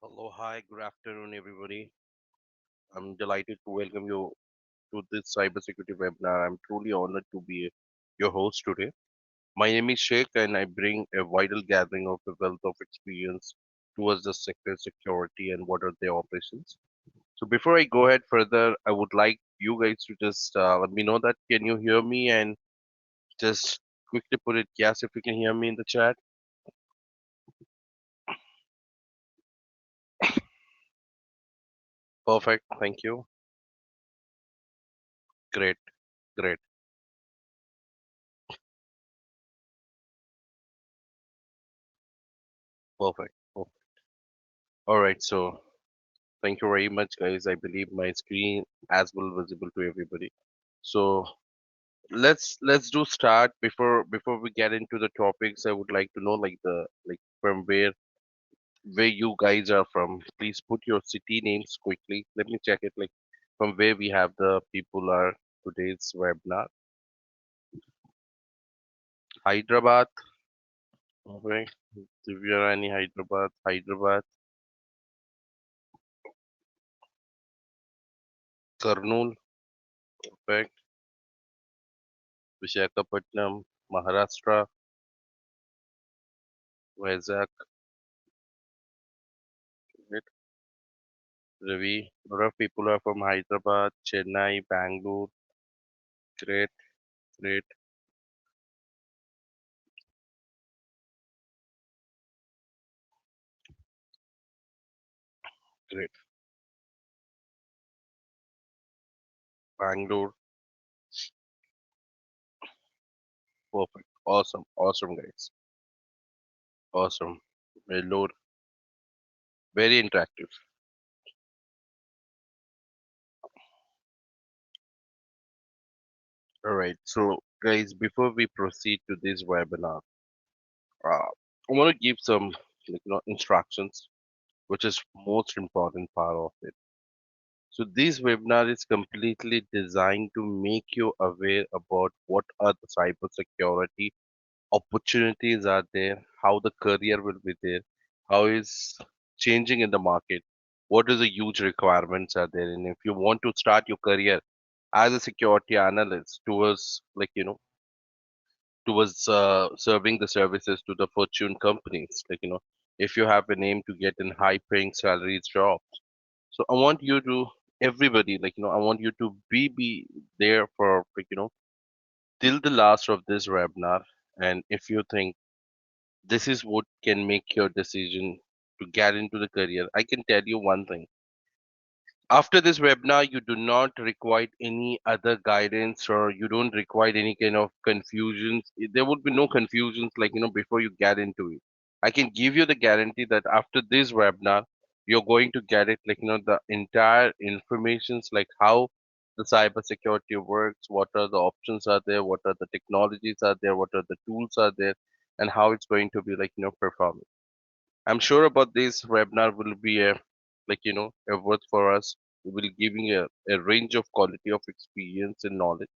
Hello, hi, good afternoon, everybody. I'm delighted to welcome you to this cybersecurity webinar. I'm truly honored to be your host today. My name is Sheikh, and I bring a vital gathering of a wealth of experience towards the sector security and what are their operations. So, before I go ahead further, I would like you guys to just let me know that can you hear me and just quickly put it yes if you can hear me in the chat. Perfect, thank you. Great, great, perfect. All right, so thank you very much, guys. I believe my screen as well visible to everybody. So let's do start before we get into the topics. I would like to know like the like from where you guys are from. Please put your city names quickly. Let me check it like from where we have the people are today's webinar. Hyderabad, okay. Divyarani, Hyderabad, Hyderabad, Kurnool, perfect. Visakhapatnam, Maharashtra, Vizag, Ravi. A lot of people are from Hyderabad, Chennai, Bangalore. Great, great, great. Bangalore, perfect. Awesome, awesome, guys. Awesome. Vellore, very interactive. All right. So, guys, before we proceed to this webinar, I want to give some instructions, which is most important part of it. So, this webinar is completely designed to make you aware about what are the cybersecurity opportunities are there, how the career will be there, how is changing in the market, what is the huge requirements are there, and if you want to start your career as a security analyst towards towards serving the services to the fortune companies, if you have an aim to get in high paying salaries job. So I want you to everybody I want you to be there for till the last of this webinar. And if you think this is what can make your decision to get into the career, I can tell you one thing. After this webinar, you do not require any other guidance or you don't require any kind of confusions. There would be no confusions before you get into it. I can give you the guarantee that after this webinar, you're going to get it the entire informations like how the cybersecurity works, what are the options are there, what are the technologies are there, what are the tools are there, and how it's going to be performing. I'm sure about this webinar will be a worth for us. We will giving a range of quality of experience and knowledge.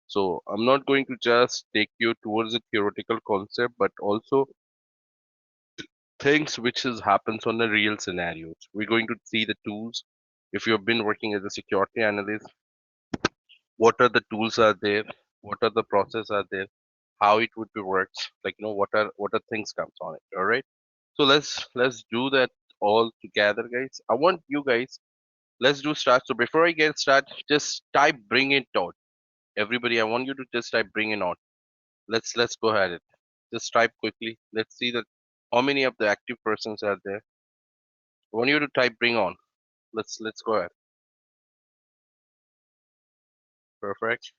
So I'm not going to just take you towards a theoretical concept, but also things which is happens on the real scenarios. We're going to see the tools. If you've been working as a security analyst, what are the tools are there? What are the process are there? How it would be works? What are things comes on it? All right. So let's do that all together, guys. I want you guys. Let's do start. So before I get start, just type bring it out. Everybody, I want you to just type bring it out. Let's go ahead. Just type quickly. Let's see that how many of the active persons are there. I want you to type bring on. Let's go ahead. Perfect.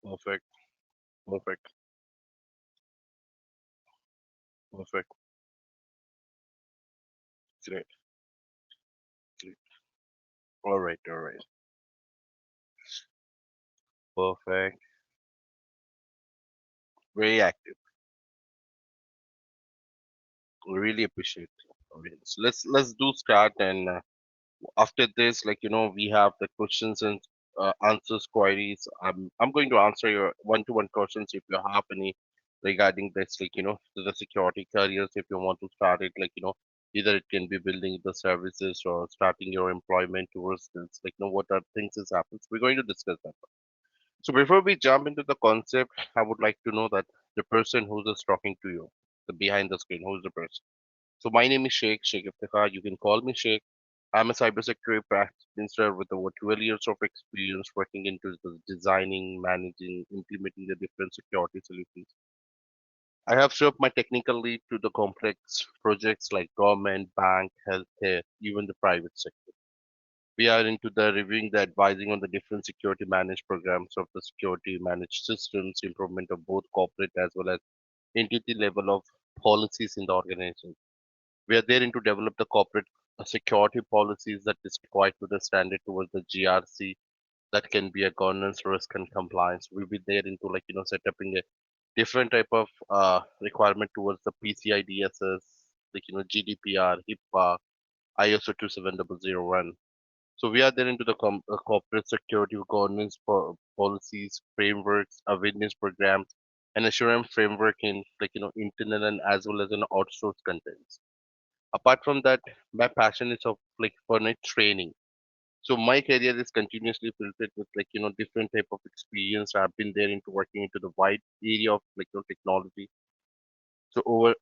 Perfect. Perfect. Perfect. Great. Great. All right. All right. Perfect. Very active. Really appreciate it. Okay, so let's do start and after this we have the questions and answers queries. I'm going to answer your one-to-one questions if you have any regarding this, like the security careers. If you want to start it, either it can be building the services or starting your employment towards this, what are things that happens. We're going to discuss that. So before we jump into the concept, I would like to know that the person who's just talking to you, the behind the screen, who's the person. So my name is Sheikh Iftikhar. You can call me Sheikh. I'm a cybersecurity practitioner with over 12 years of experience working into the designing, managing, implementing the different security solutions. I have served my technical lead to the complex projects like government, bank, healthcare, even the private sector. We are into the reviewing the advising on the different security managed programs of the security managed systems, improvement of both corporate as well as entity level of policies in the organization. We are there to develop the corporate security policies that is required to the standard towards the GRC that can be a governance, risk, and compliance. We'll be there into set up in a different type of requirement towards the PCI DSS, GDPR, HIPAA, ISO 27001. So we are there into the corporate security governance policies, frameworks, awareness programs, and assurance framework in internal and as well as an outsourced contents. Apart from that, my passion is of for night training. So my career is continuously filled with different type of experience. I've been there into working into the wide area of technology. So over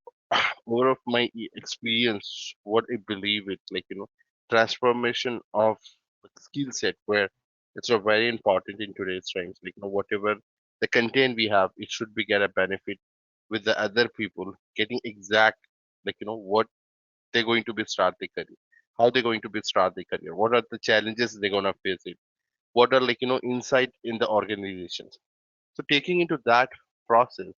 of my experience, what I believe it transformation of skill set where it's a very important in today's times. Whatever the content we have, it should be get a benefit with the other people getting exact what they're going to be start their career, how they're going to be start their career, what are the challenges they're gonna face it, what are insight in the organizations. So taking into that process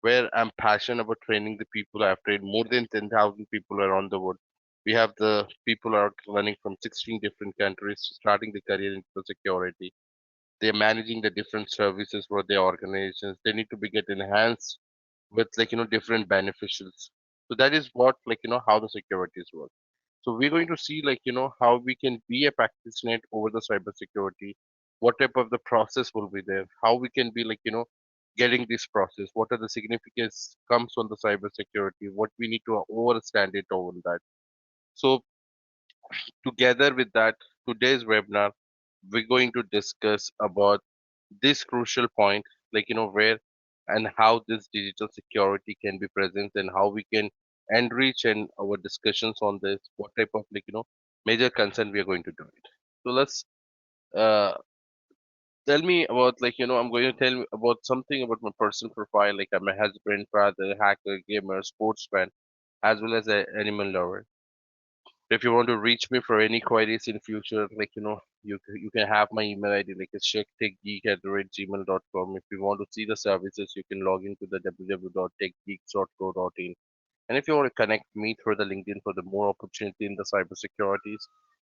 where I'm passionate about training the people. I've trained more than 10,000 people around the world. We have the people are running from 16 different countries, starting the career into the security. They're managing the different services for their organizations. They need to be get enhanced with different beneficials. So that is what how the securities work. So we're going to see how we can be a practitioner over the cybersecurity, what type of the process will be there, how we can be getting this process, what are the significance comes on the cybersecurity, what we need to understand it over that. So together with that, today's webinar, we're going to discuss about this crucial point, where and how this digital security can be present and how we can enrich in our discussions on this, what type of major concern we are going to do it. So let's uh, tell me about I'm going to tell about something about my personal profile. Like I'm a husband, father, hacker, gamer, sportsman, as well as an animal lover. If you want to reach me for any queries in future, you can have my email ID like it's sheiktechgeek@gmail.com. If you want to see the services, you can log into the www.techgeeks.co.in. And if you want to connect me through the LinkedIn for the more opportunity in the cybersecurities,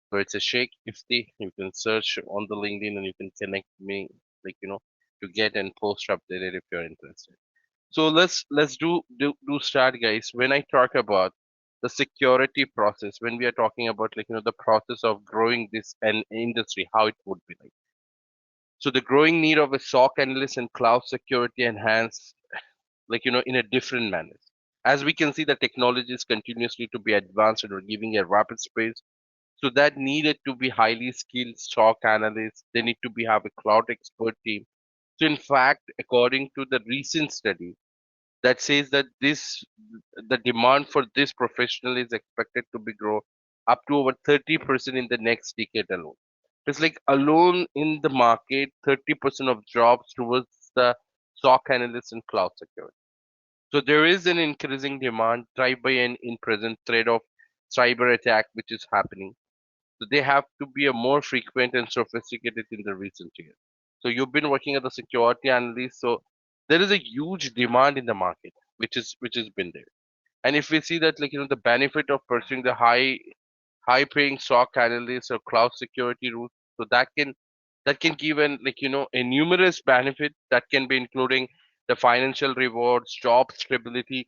so it's a Sheikh Ifti. You can search on the LinkedIn and you can connect me, to get and post updated if you're interested. So let's do start, guys. When I talk about the security process, when we are talking about the process of growing this an industry, how it would be like. So the growing need of a SOC analyst and cloud security enhanced, in a different manner. As we can see, the technology is continuously to be advanced and we're giving a rapid space. So that needed to be highly skilled SOC analysts. They need to be have a cloud expert team. So in fact, according to the recent study, that says that this the demand for this professional is expected to be grow up to over 30% in the next decade alone. It's like alone in the market, 30% of jobs towards the SOC analyst and cloud security. So there is an increasing demand driven by an in present threat of cyber attack which is happening. So they have to be a more frequent and sophisticated in the recent years. So you've been working as a security analyst, so there is a huge demand in the market, which has been there. And if we see that, the benefit of pursuing the high paying SOC analyst or cloud security route, so that can give an a numerous benefit that can be including the financial rewards, job stability,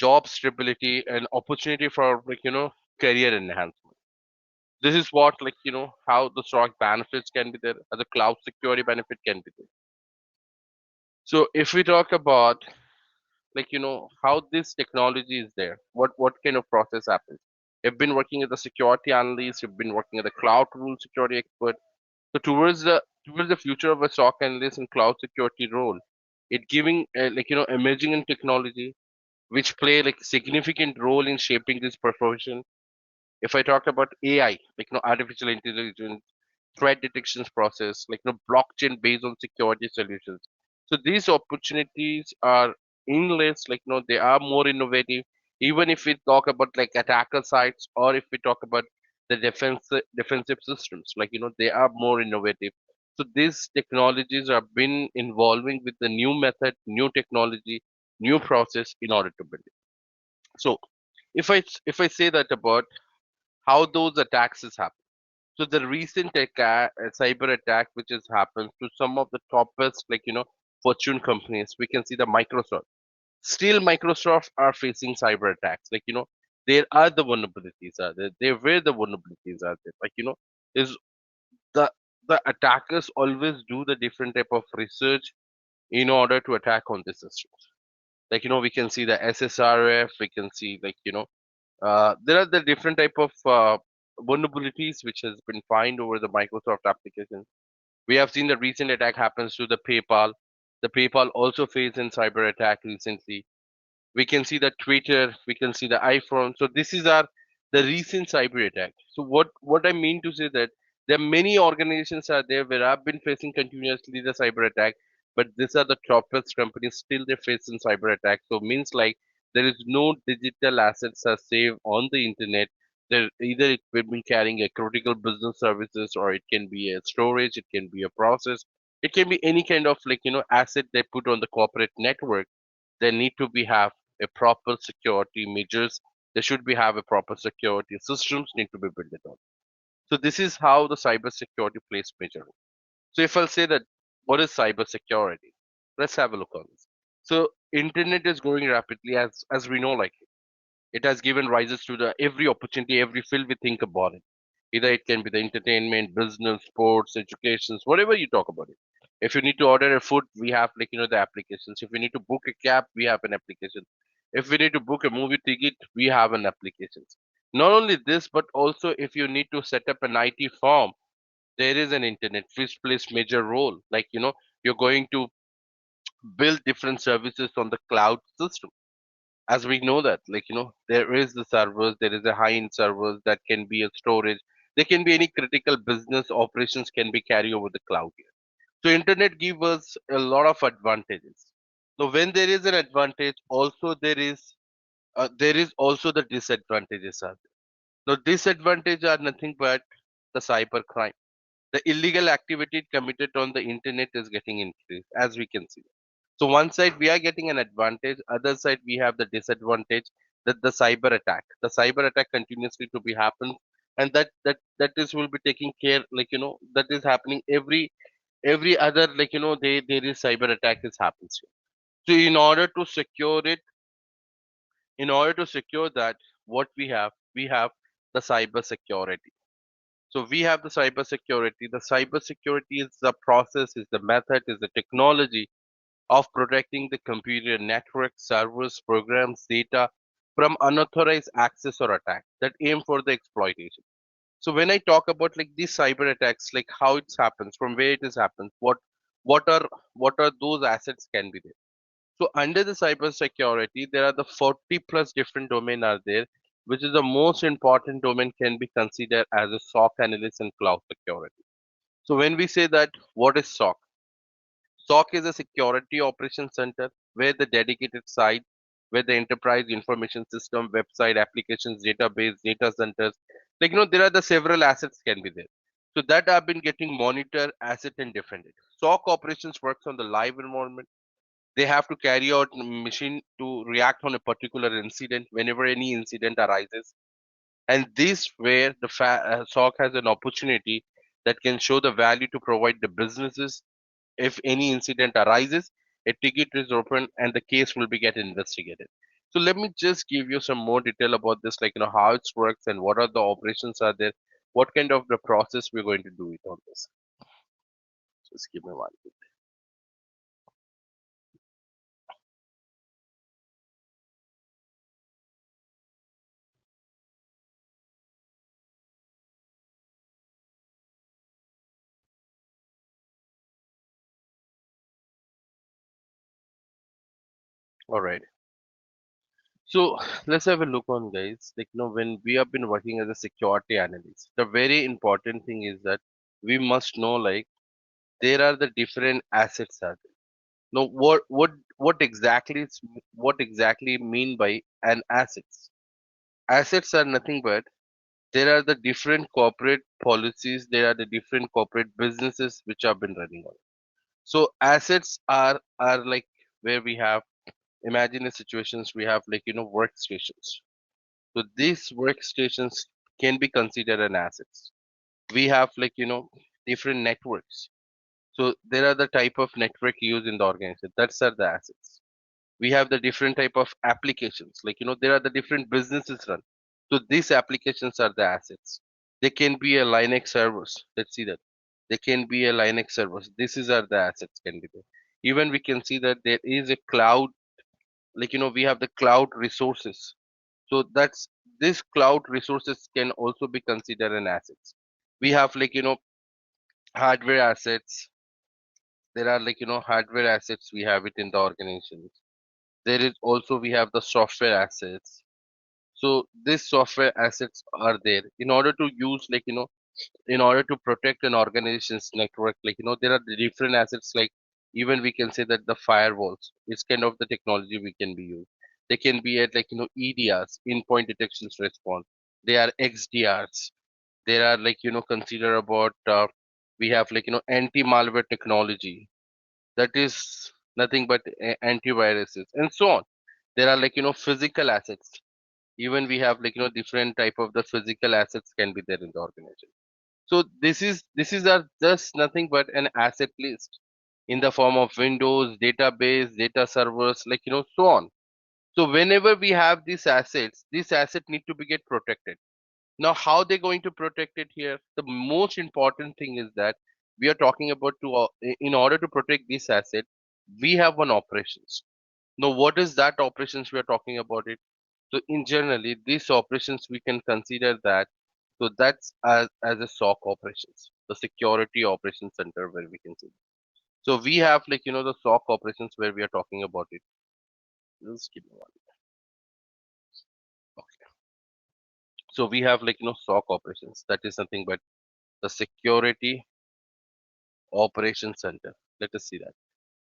and opportunity for career enhancement. This is what, how the SOC benefits can be there, the cloud security benefit can be there. So if we talk about how this technology is there, what kind of process happens. You've been working as a security analyst, you've been working as a cloud rule security expert. So towards the future of a SOC analyst and cloud security role, it giving emerging in technology which play like significant role in shaping this profession. If I talk about AI, artificial intelligence, threat detections process, blockchain based on security solutions. So these opportunities are endless, they are more innovative. Even if we talk about like attacker sites, or if we talk about the defensive systems, they are more innovative. So these technologies have been involving with the new method, new technology, new process in order to build it. So if I say that about how those attacks has happened. So the recent cyber attack which has happened to some of the toppest, Fortune companies, we can see the Microsoft. Still, Microsoft are facing cyber attacks. There are the vulnerabilities are there. There were the vulnerabilities are there. Is the the attackers always do the different type of research in order to attack on the systems. We can see the SSRF. We can see there are the different type of vulnerabilities which has been found over the Microsoft application. We have seen the recent attack happens to the PayPal. The PayPal also faced in cyber attack recently. We can see the Twitter, we can see the iPhone. So this is our the recent cyber attack. So what I mean to say that there are many organizations are there where I've been facing continuously the cyber attack, but these are the toppest companies still they're facing cyber attack. So means like there is no digital assets are saved on the internet. There either it will be carrying a critical business services, or it can be a storage, it can be a process, it can be any kind of asset they put on the corporate network. There need to be have a proper security measures. There should be have a proper security systems need to be built on. So this is how the cyber security plays major role. So if I'll say that what is cyber security, let's have a look on this. So internet is growing rapidly as we know, it has given rises to the every opportunity, every field we think about it. Either it can be the entertainment, business, sports, educations, whatever you talk about it. If you need to order a food, we have the applications. If we need to book a cab, we have an application. If we need to book a movie ticket, we have an application. Not only this, but also if you need to set up an IT firm, there is an internet which plays major role. You're going to build different services on the cloud system. As we know that there is the servers, there is a high end servers that can be a storage, there can be any critical business operations can be carried over the cloud here. So internet gives us a lot of advantages. So when there is an advantage, also there is also the disadvantages are there. Now disadvantages are nothing but the cyber crime, the illegal activity committed on the internet is getting increased, as we can see. So one side we are getting an advantage, other side we have the disadvantage, that the cyber attack. The cyber attack continuously to be happen, and that is will be taking care, that is happening every other, there is cyber attack is happens here. So in order to secure that, what we have the cyber security. So we have the cyber security. The cyber security is the process, is the method, is the technology of protecting the computer network, servers, programs, data from unauthorized access or attack that aim for the exploitation. So when I talk about these cyber attacks, how it happens, from where it is happens, what are what are those assets can be there. So under the cyber security, there are the 40 plus different domain are there, which is the most important domain can be considered as a SOC analyst and cloud security. So when we say that, what is SOC? SOC is a security operations center where the dedicated site, where the enterprise information system, website, applications, database, data centers, there are the several assets can be there. So that have been getting monitor, asset and defended. SOC operations works on the live environment. They have to carry out machine to react on a particular incident whenever any incident arises. And this where the SOC has an opportunity that can show the value to provide the businesses. If any incident arises, a ticket is open and the case will be get investigated. So let me just give you some more detail about this, how it works and what are the operations are there. what kind of the process we're going to do it on this. Just give me one. All right. So let's have a look on, guys. Like, when we have been working as a security analyst, the very important thing is that we must know, like, there are the different assets are there. Now, what exactly mean by an assets? Assets are nothing but there are the different corporate policies, there are the different corporate businesses which have been running on. So assets are like where we have, imagine the situations we have, like, workstations. So these workstations can be considered an assets. We have, like, different networks. So there are the type of network used in the organization. That's are the assets. We have the different type of applications. Like, there are the different businesses run. So these applications are the assets. They can be a Linux servers. Let's see that. They can be a Linux servers. This is are the assets can be there. Even we can see that there is a cloud, like, we have the cloud resources. So that's this cloud resources can also be considered an assets. We have, like, hardware assets. There are, like, hardware assets we have it in the organizations. There is also we have the software assets. So these software assets are there in order to use, like, in order to protect an organization's network. Like, there are the different assets, like, even we can say that the firewalls is kind of the technology we can be used. They can be at, like, EDRs, endpoint detections response. They are XDRs. There are, like, consider about we have, like, anti-malware technology, that is nothing but antiviruses and so on. There are, like, physical assets. Even we have, like, different type of the physical assets can be there in the organization. So this is are just nothing but an asset list in the form of windows, database, data servers, like, so on. So whenever we have these assets, this asset need to be get protected. Now, how they going to protect it here? The most important thing is that we are talking about in order to protect this asset, we have one operations. Now, what is that operations we are talking about it? So in generally, these operations we can consider that. So that's as a SOC operations, the security operations center where we can see. So we have, like, the SOC operations where we are talking about it. Just give me one. Okay. So we have, like, SOC operations. That is nothing but the security operations center. Let us see that.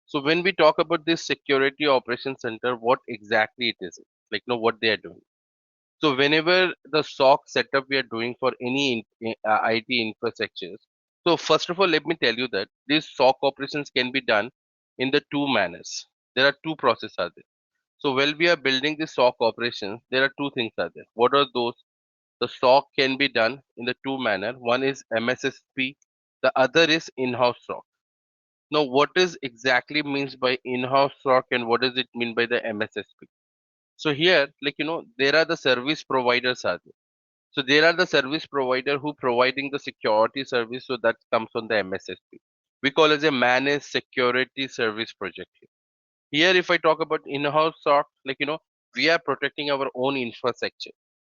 So when we talk about this security operations center, what exactly it is? Like, what they are doing. So whenever the SOC setup we are doing for any IT infrastructures, so first of all, let me tell you that these SOC operations can be done in the two manners. There are two processes are there. So while we are building the SOC operations, there are two things are there. What are those? The SOC can be done in the two manner. One is MSSP, the other is in-house SOC. Now, what is exactly means by in-house SOC and what does it mean by the MSSP? So here, like, there are the service providers are there. So there are the service provider who providing the security service. So that comes on the MSSP. We call as a managed security service project here. Here, if I talk about in-house SOC, like, we are protecting our own infrastructure.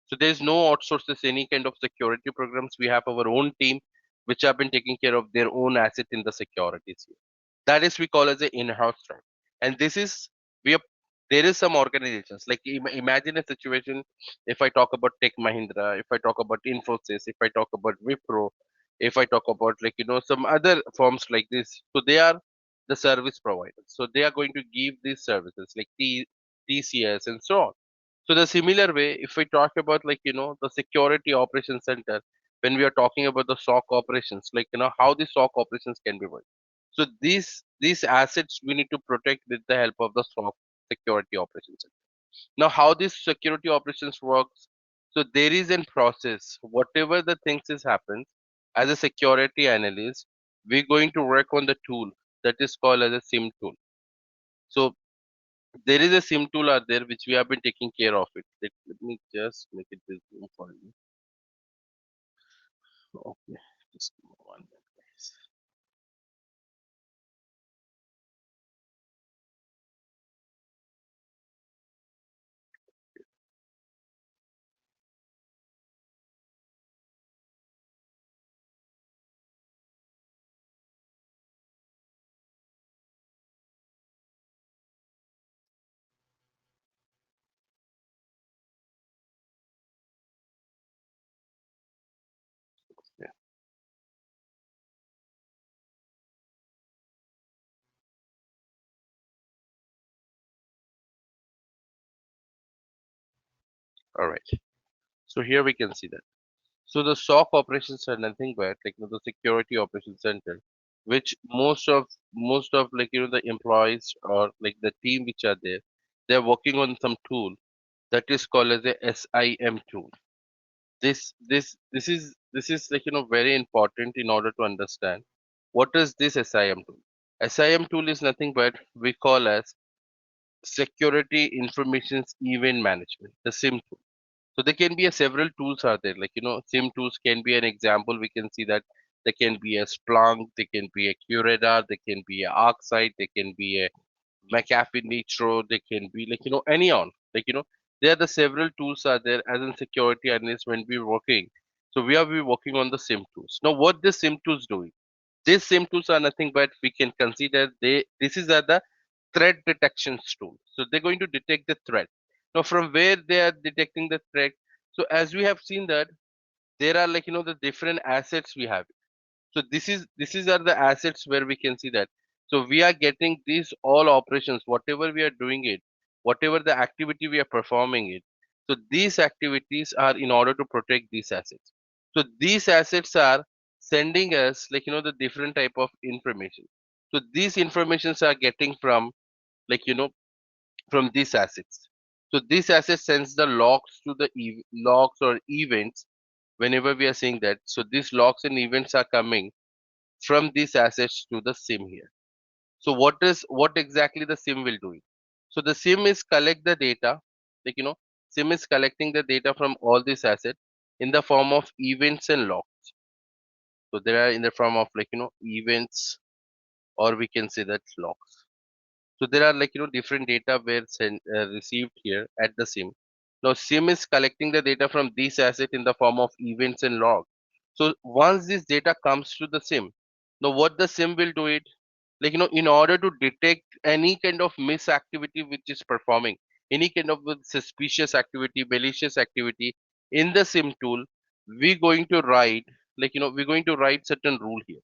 So there's no outsources any kind of security programs. We have our own team which have been taking care of their own asset in the securities here. That is we call as a in-house track. And this is we are there is some organizations like imagine a situation. If I talk about Tech Mahindra, if I talk about Infosys, if I talk about Wipro, if I talk about, like, some other firms like this, so they are the service providers. So they are going to give these services like TCS and so on. So the similar way, if we talk about, like, the security operations center, when we are talking about the SOC operations, like, how the SOC operations can be worked. So these assets we need to protect with the help of the SOC security operations center. Now, how this security operations works? So there is a process. Whatever the things is happens as a security analyst, we're going to work on the tool that is called as a SIM tool. So there is a SIM tool out there which we have been taking care of it. Let me just make it this zoom for you. Okay, just give me one minute, guys. Yeah. All right. So here we can see that. So the SOC operations are nothing but the security operations center, which most of the employees or like the team which are there, they're working on some tool that is called as a SIM tool. This is very important in order to understand what is this SIM tool. SIM tool is nothing but we call as security informations event management, the SIM tool. So there can be a several tools are there. SIM tools can be an example. We can see that there can be a Splunk, there can be a QRadar, there can be a ArcSight, there can be a McAfee Nitro, there can be any on. There are the several tools are there as in security analyst when we're working. So we are we working on the SIM tools. Now what this SIM tools doing? These SIM tools are nothing but we can consider this is the threat detection tool. So they're going to detect the threat. Now, from where they are detecting the threat? So as we have seen that there are the different assets we have. So this is are the assets where we can see that. So we are getting these all operations, whatever we are doing it, whatever the activity we are performing it. So these activities are in order to protect these assets. So these assets are sending us the different type of information. So these informations are getting from like you know from these assets. So this asset sends the logs to the logs or events whenever we are saying that. So these logs and events are coming from these assets to the SIM here. So what exactly the SIM will do? So the SIM is collect the data, like you know, SIM is collecting the data from all these assets in the form of events and logs. So they are in the form of events, or we can say that logs. So there are different data were received here at the SIM. Now SIM is collecting the data from these assets in the form of events and log. So once this data comes to the SIM, now what the SIM will do it, in order to detect any kind of misactivity which is performing, any kind of suspicious activity, malicious activity in the SIM tool, we're going to write certain rule here.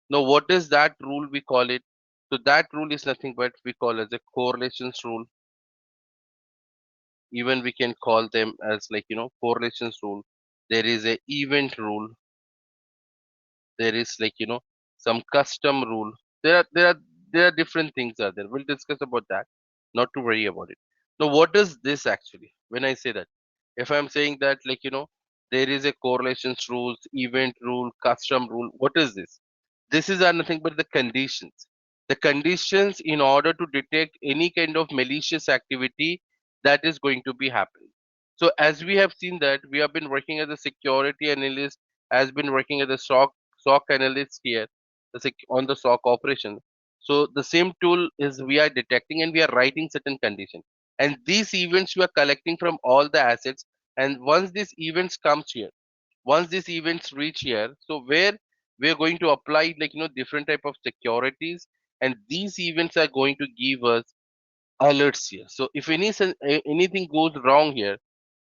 Now, what is that rule we call it? So that rule is nothing but we call as a correlations rule. Even we can call them as correlations rule. There is a event rule. There is some custom rule. There are different things are there. We'll discuss about that. Not to worry about it. Now, what is this actually? When I say that, if I'm saying that there is a correlations rules, event rule, custom rule. What is this? This is are nothing but the conditions. The conditions in order to detect any kind of malicious activity that is going to be happening. So as we have seen that we have been working as a security analyst, has been working as a SOC analyst here, on the SOC operation. So the same tool is we are detecting and we are writing certain condition. And these events we are collecting from all the assets. And once these events comes here, once these events reach here, so where we are going to apply different type of securities, and these events are going to give us alerts here. So if anything goes wrong here,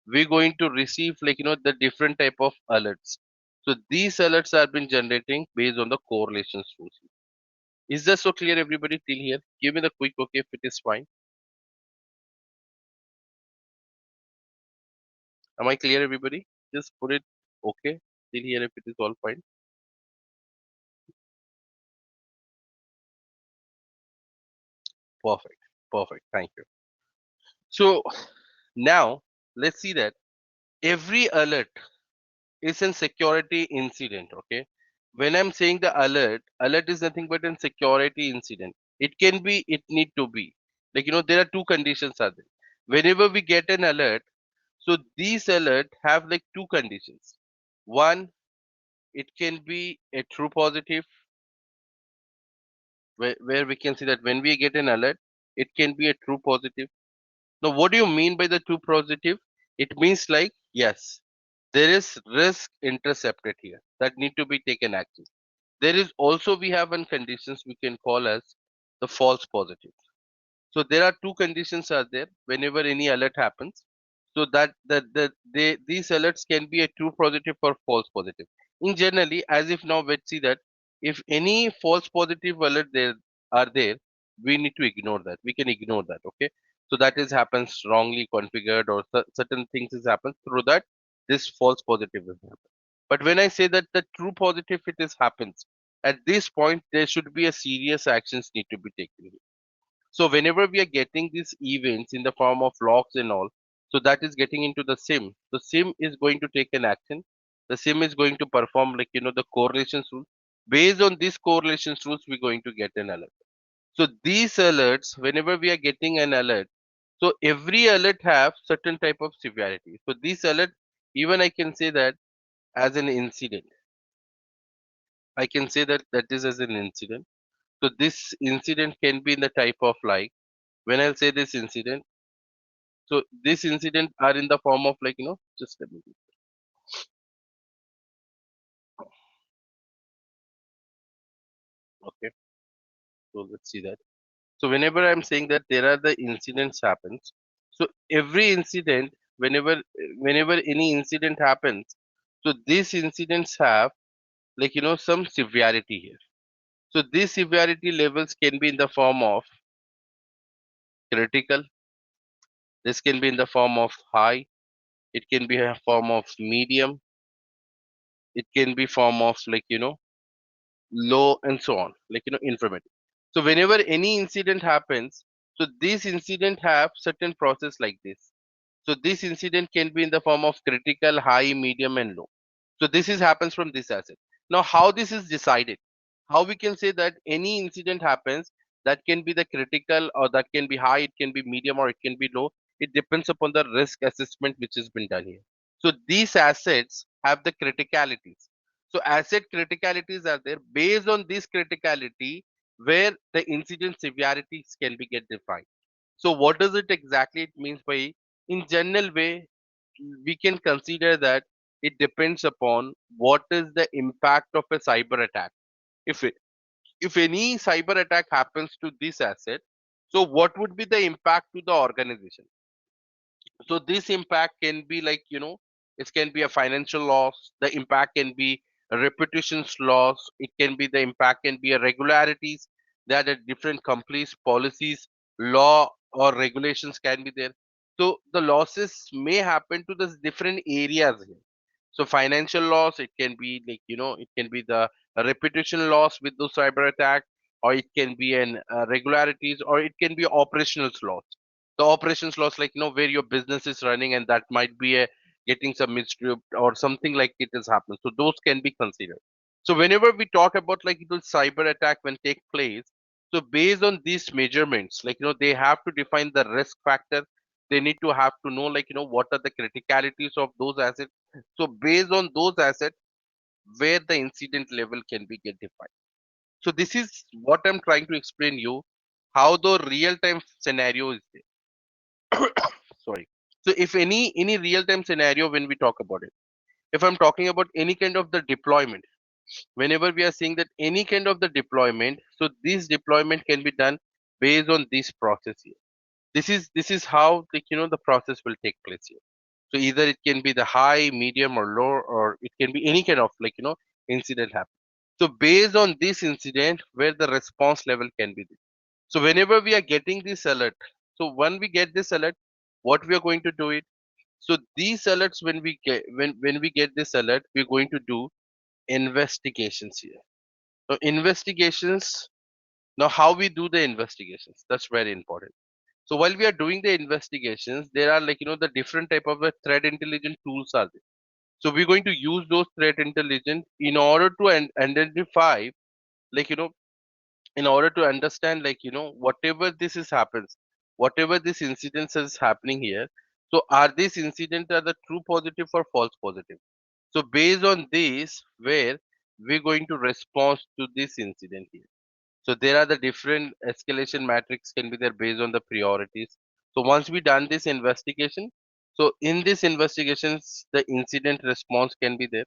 we're going to receive the different type of alerts. So these alerts are been generating based on the correlations rules. Is that so clear, everybody, till here? Give me the quick okay if it is fine. Am I clear, everybody? Just put it okay till here if it is all fine. Perfect. Perfect. Thank you. So now let's see that every alert is a security incident. Okay. When I'm saying the alert is nothing but a security incident. It can be, it need to be. There are two conditions are there. Whenever we get an alert, so these alert have two conditions. One, it can be a true positive, where we can see that when we get an alert, it can be a true positive. Now, what do you mean by the true positive? It means like, yes, there is risk intercepted here that need to be taken action. There is also, we have one conditions we can call as the false positive. So there are two conditions are there whenever any alert happens. So these alerts can be a true positive or false positive. In generally, as if now let's see that if any false positive alert there are there, we need to ignore that. We can ignore that. Okay. So that is happens wrongly configured or certain things is happens through that this false positive will happen. But when I say that the true positive it is happens, at this point there should be a serious actions need to be taken. So whenever we are getting these events in the form of logs and all, so that is getting into the SIM. The SIM is going to take an action. The SIM is going to perform like the correlations rule. Based on these correlations rules, we're going to get an alert. So these alerts, whenever we are getting an alert, so every alert have certain type of severity. So this alert, even I can say that as an incident. I can say that that is as an incident. So this incident can be in the type of like when I'll say this incident. So this incident are in the form of like just a minute. Okay, so let's see that. So whenever I'm saying that there are the incidents happens, so every incident, whenever any incident happens, so these incidents have like some severity here. So these severity levels can be in the form of critical. This can be in the form of high. It can be a form of medium. It can be form of like low and so on, like informative. So whenever any incident happens, so this incident have certain process like this. So this incident can be in the form of critical, high, medium, and low. So this is happens from this asset. Now how this is decided, how we can say that any incident happens, that can be the critical or that can be high, it can be medium or it can be low. It depends upon the risk assessment which has been done here. So these assets have the criticalities. So asset criticalities are there. Based on this criticality, where the incident severities can be get defined. So what does it exactly it means by, in general way, we can consider that it depends upon what is the impact of a cyber attack. If it, if any cyber attack happens to this asset, so what would be the impact to the organization? So this impact can be like it can be a financial loss, the impact can be a reputations loss, it can be the impact can be a regularities that are different companies policies, law or regulations can be there. So the losses may happen to the different areas here. So financial loss, it can be like it can be the reputation loss with those cyber attack, or it can be an regularities, or it can be operational loss. The operations loss, like where your business is running, and that might be a getting some misstep or something like it has happened. So those can be considered. So whenever we talk about like the cyber attack when take place, so based on these measurements, like they have to define the risk factor. They need to have to know like what are the criticalities of those assets. So based on those assets, where the incident level can be get defined. So this is what I'm trying to explain you how the real time scenario is there. Sorry. So if any real time scenario when we talk about it, if I'm talking about any kind of the deployment, whenever we are saying that any kind of the deployment, so this deployment can be done based on this process here. This is how the process will take place here. So either it can be the high, medium, or low, or it can be any kind of like incident happen. So based on this incident, where the response level can be. So whenever we are getting this alert, so when we get this alert, what we are going to do it. So these alerts, when we get this alert, we're going to do investigations here. So investigations. Now, how we do the investigations? That's very important. So while we are doing the investigations, there are like the different type of threat intelligence tools are there. So we're going to use those threat intelligence in order to identify, like in order to understand like whatever this is happens, whatever this incidence is happening here. So are these incidents are the true positive or false positive? So based on this, where we're going to respond to this incident here. So there are the different escalation matrix can be there based on the priorities. So once we done this investigation, so in this investigations, the incident response can be there.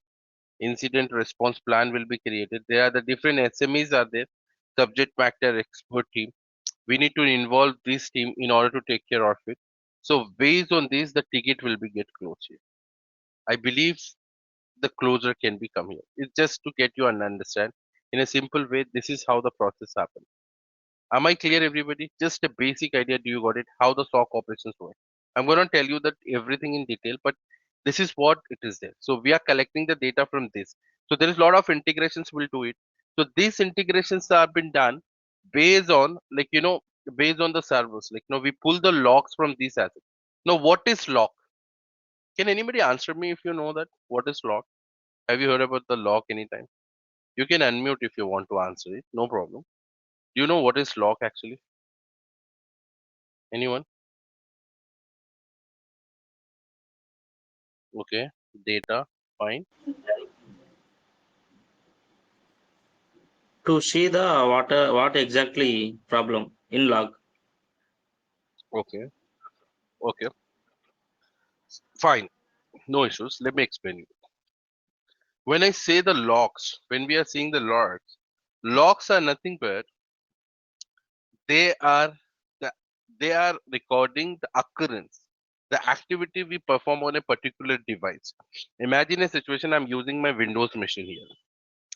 Incident response plan will be created. There are the different SMEs are there, subject matter expert team. We need to involve this team in order to take care of it. So based on this, the ticket will be get closed here. I believe the closure can be come here. It's just to get you and understand in a simple way. This is how the process happens. Am I clear, everybody? Just a basic idea. Do you got it? How the SOC operations work? I'm going to tell you that everything in detail, but this is what it is there. So we are collecting the data from this. So there is a lot of integrations will do it. So these integrations have been done based on based on the servers. We pull the logs from these assets. Now what is log? Can anybody answer me if you know that? What is log? Have you heard about the log anytime? You can unmute if you want to answer it. No problem. Do you know what is log actually? Anyone? Okay, data, fine. To see the what exactly problem in log. Okay, okay, fine. No issues. Let me explain you. When I say the logs, when we are seeing the logs, logs are nothing but they are the they are recording the occurrence, the activity we perform on a particular device. Imagine a situation I'm using my Windows machine here.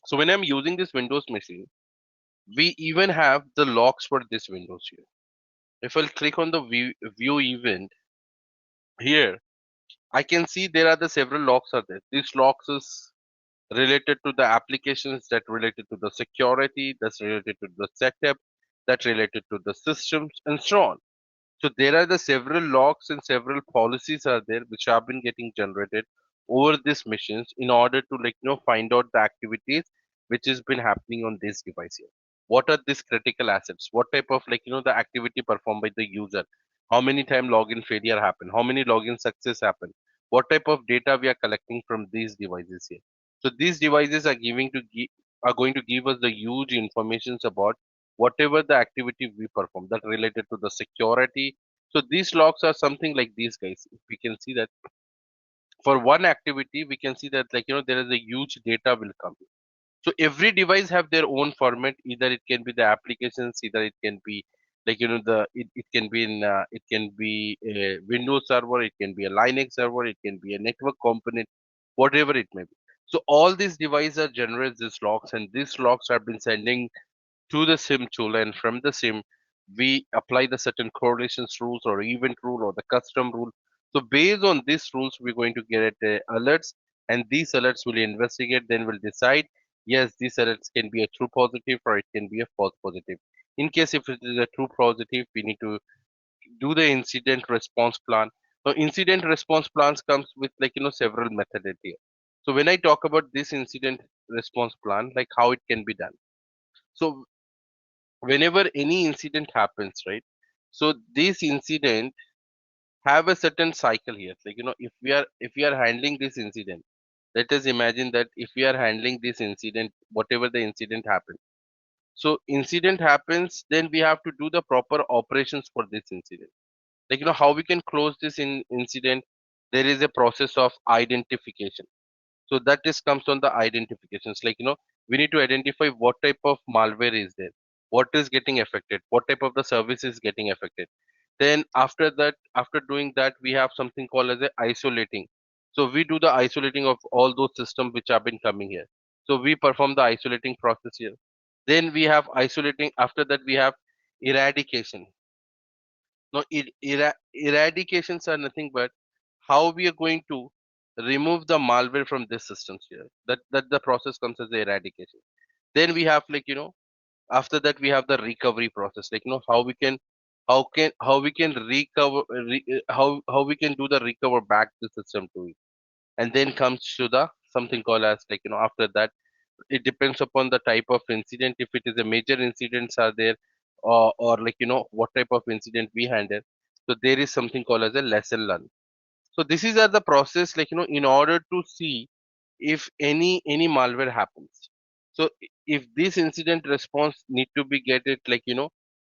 So when I'm using this Windows machine, we even have the logs for this Windows here. If I'll click on the view event here, I can see there are the several logs are there. These logs is related to the applications, that related to the security, that's related to the setup, that related to the systems, and so on. So there are the several logs and several policies are there which have been getting generated over these machines in order to find out the activities which has been happening on this device here. What are these critical assets? What type of the activity performed by the user? How many time login failure happen? How many login success happen? What type of data we are collecting from these devices here? So these devices are are going to give us the huge informations about whatever the activity we perform that related to the security. So these logs are something like these guys. If we can see that for one activity, we can see that there is a huge data will come. So every device have their own format. Either it can be the applications, either it can be it can be in it can be a Windows server, it can be a Linux server, it can be a network component, whatever it may be. So all these devices are generate these logs, and these logs have been sending to the sim tool, and from the sim we apply the certain correlations rules or event rule or the custom rule. So based on these rules we're going to get alerts, and these alerts will investigate, then will decide yes, these alerts can be a true positive or it can be a false positive. In case if it is a true positive, we need to do the incident response plan. So incident response plans comes with several methods here. So when I talk about this incident response plan, like how it can be done. So whenever any incident happens, right? So this incident have a certain cycle here. If we are handling this incident, let us imagine that if we are handling this incident, whatever the incident happens. So incident happens, then we have to do the proper operations for this incident. How we can close this incident. There is a process of identification. So that is comes on the identifications. We need to identify what type of malware is there, what is getting affected, what type of the service is getting affected. Then after that, after doing that, we have something called as a isolating. So we do the isolating of all those systems which have been coming here. So we perform the isolating process here. Then we have isolating. After that, we have eradication. Now, eradications are nothing but how we are going to remove the malware from this systems here. That the process comes as the eradication. Then we have after that we have the recovery process. How we can recover how we can do the recover back the system to it. And then comes to the something called as after that it depends upon the type of incident. If it is a major incidents are there, or what type of incident we handle. So there is something called as a lesson learned. So this is the process in order to see if any malware happens. So if this incident response need to be get it like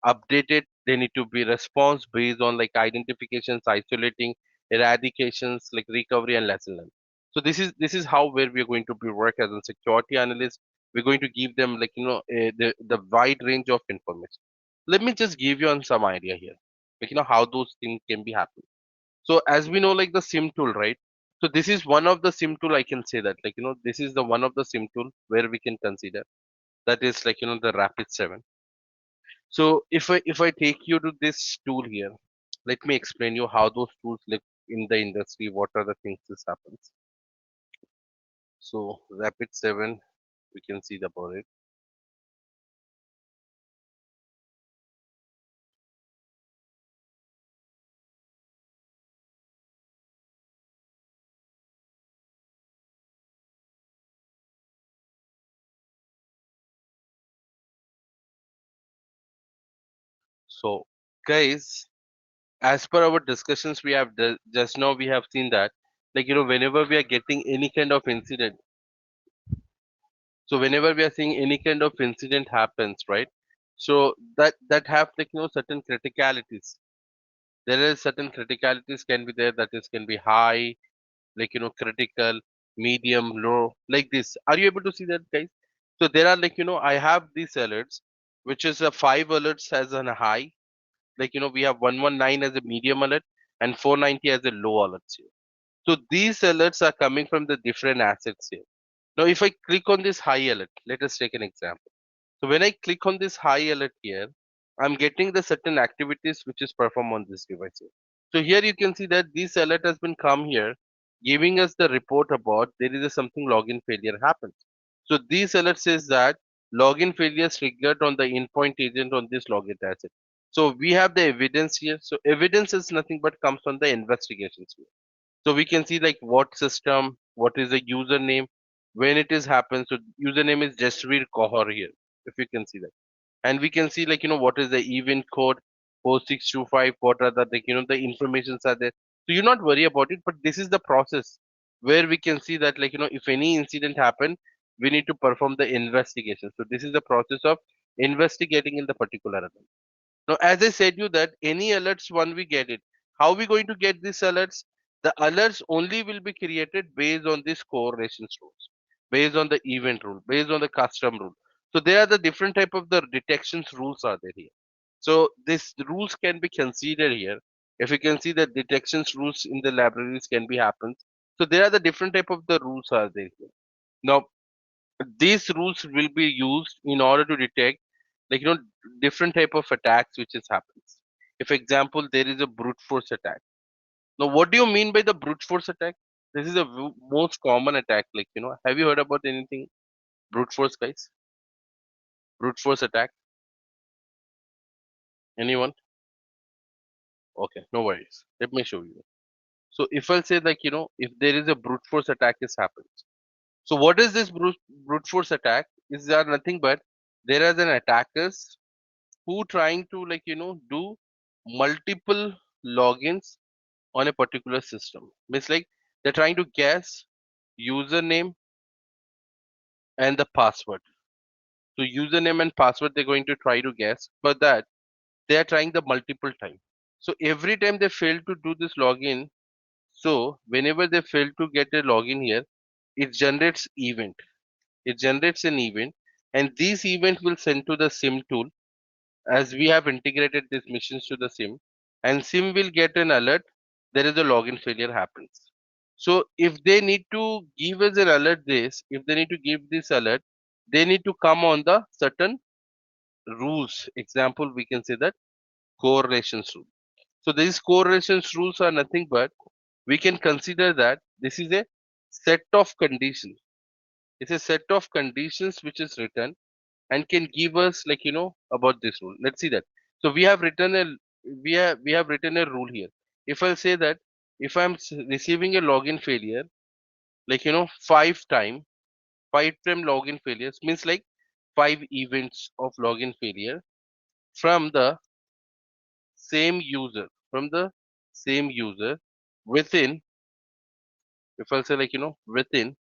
updated, they need to be response based on like identifications, isolating, eradications, like recovery and lesson learned. So this is how where we are going to be work as a security analyst. We're going to give them like the wide range of information. Let me just give you on some idea here, like how those things can be happen. So as we know, like the sim tool, right? So this is one of the sim tool, I can say that, like this is the one of the sim tool where we can consider, that is like the Rapid 7. So if I take you to this tool here, let me explain you how those tools look in the industry. What are the things this happens? So Rapid 7, we can see about it. So guys, as per our discussions, we have just now we have seen that, like whenever we are getting any kind of incident, so whenever we are seeing any kind of incident happens, right? So that have like certain criticalities. There is certain criticalities can be there, that is can be high, like critical, medium, low, like this. Are you able to see that, guys? So there are like I have these alerts, which is a five alerts as a high, like we have 119 as a medium alert and 490 as a low alerts here. So these alerts are coming from the different assets here. Now if I click on this high alert, let us take an example. So when I click on this high alert here, I'm getting the certain activities which is performed on this device here. So here you can see that this alert has been come here, giving us the report about there is a something login failure happened. So this alert says that login failure triggered on the endpoint agent on this login asset. So we have the evidence here. So evidence is nothing but comes from the investigations here. So we can see like what system, what is the username, when it is happened. So username is Jasveer Kohar here, if you can see that. And we can see like what is the event code 4625, what are the like the informations are there. So you not worry about it, but this is the process where we can see that like if any incident happen, we need to perform the investigation. So this is the process of investigating in the particular event. Now, as I said you that any alerts when we get it, how we going to get these alerts? The alerts only will be created based on these correlations rules, based on the event rule, based on the custom rule. So there are the different type of the detections rules are there here. So these rules can be considered here. If you can see that detections rules in the libraries can be happens. So there are the different type of the rules are there here. Now these rules will be used in order to detect like different type of attacks which is happens. If example there is a brute force attack. Now what do you mean by the brute force attack? This is the most common attack, like have you heard about anything brute force, guys? Brute force attack, anyone? Okay, no worries, let me show you. So if I'll say like if there is a brute force attack is happens. So what is this brute force attack? Is there nothing but there is an attackers who trying to like do multiple logins on a particular system. Means like they're trying to guess username and the password. So username and password they're going to try to guess. For that they are trying the multiple time. So every time they fail to do this login, so whenever they fail to get a login here, it generates event. It generates an event, and this event will send to the SIM tool, as we have integrated these missions to the SIM, and SIM will get an alert there is a login failure happens. So if they need to give us an alert this, if they need to give this alert, they need to come on the certain rules. Example, we can say that correlations rule. So these correlations rules are nothing but we can consider that this is a set of conditions. It's a set of conditions which is written and can give us like about this rule. Let's see that. So we have written a rule here. If I'll say that if I'm receiving a login failure like five time login failures means like five events of login failure from the same user within, if I'll say like within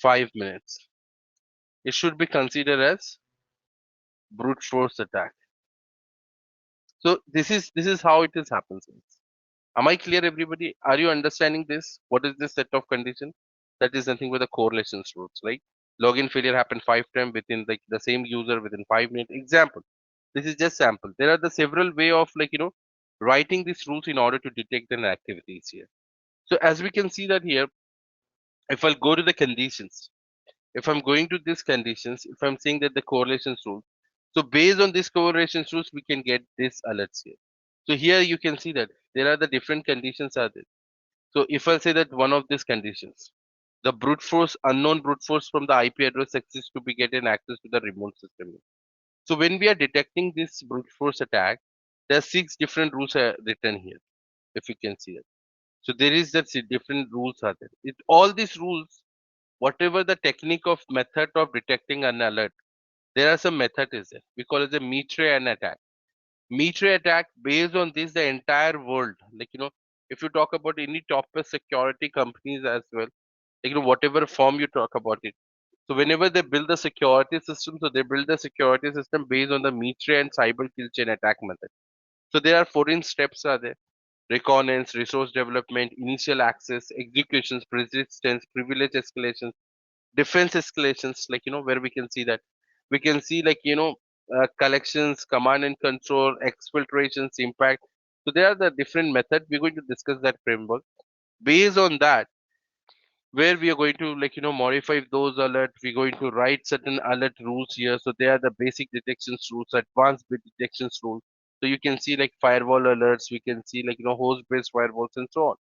5 minutes. It should be considered as brute force attack. So this is how it is happens. Am I clear, everybody? Are you understanding this? What is this set of conditions? That is nothing but the correlations rules, right? Login failure happened 5 times within like the same user within 5 minutes. Example. This is just sample. There are the several way of writing these rules in order to detect an activities here. So as we can see that here, if I'll go to the conditions, if I'm going to these conditions, if I'm saying that the correlations rule, so based on these correlations rules, we can get this alerts here. So here you can see that there are the different conditions are there. So if I say that one of these conditions, the brute force, unknown brute force from the IP address exists to be getting access to the remote system. So when we are detecting this brute force attack, there are six different rules are written here. If you can see that, so there is that different rules are there. All these rules, whatever the technique of method of detecting an alert, there are some method is there. We call it the metre and attack. Metre attack based on this, the entire world, if you talk about any top security companies as well, whatever form you talk about it. So whenever they build the security system, so they build the security system based on the metre and cyber kill chain attack method. So there are 14 steps are there: reconnaissance, resource development, initial access, executions, persistence, privilege escalations, defense escalations, where we can see that we can see collections, command and control, exfiltrations, impact. So there are the different methods. We're going to discuss that framework. Based on that, where we are going to modify those alerts, we're going to write certain alert rules here. So they are the basic detections rules, advanced bit detections rules. So you can see like firewall alerts, we can see host based firewalls and so on.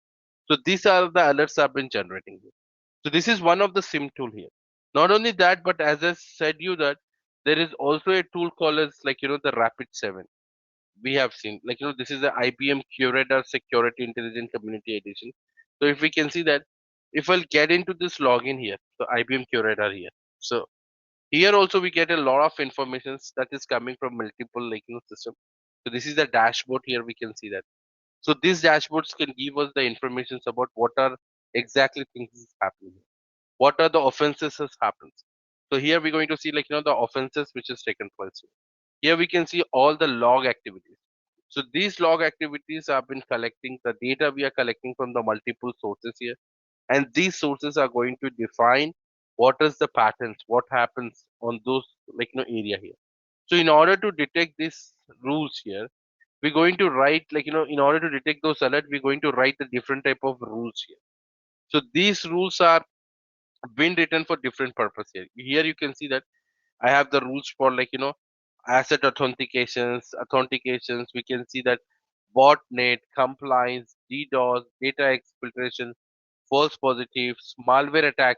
So these are the alerts I've been generating here. So this is one of the sim tool here. Not only that, but as I said you that there is also a tool called as the Rapid 7. We have seen this is the IBM Curator Security Intelligence Community Edition. So if we can see that, if I'll get into this login here, so IBM Curator here. So here also we get a lot of information that is coming from multiple system. So this is the dashboard here. We can see that. So these dashboards can give us the information about what are exactly things is happening. What are the offenses has happened. So here we're going to see the offenses which has taken place. Here we can see all the log activities. So these log activities have been collecting the data we are collecting from the multiple sources here, and these sources are going to define what is the patterns, what happens on those area here. So in order to detect these rules here, we're going to write in order to detect those alerts, we're going to write the different type of rules here. So these rules are been written for different purpose here. Here you can see that I have the rules for asset authentications. We can see that botnet, compliance, DDoS, data exfiltration, false positives, malware attack.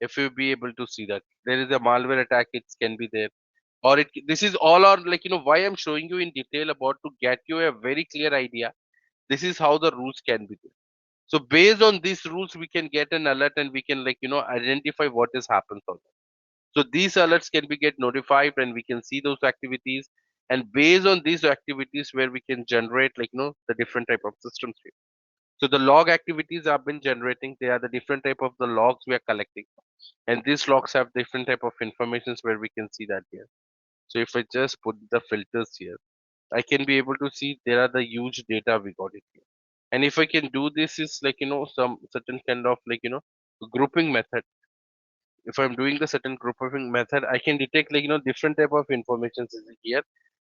If you be able to see that there is a malware attack, it can be there. Or it this is all are why I'm showing you in detail about to get you a very clear idea. This is how the rules can be there. So based on these rules, we can get an alert and we can identify what has happened on that. So these alerts can be get notified and we can see those activities. And based on these activities, where we can generate the different type of systems here. So the log activities have been generating. They are the different type of the logs we are collecting, and these logs have different type of informations where we can see that here. So if I just put the filters here, I can be able to see there are the huge data we got it here. And if I can do this is some certain kind of grouping method. If I'm doing the certain grouping method, I can detect different type of information is here.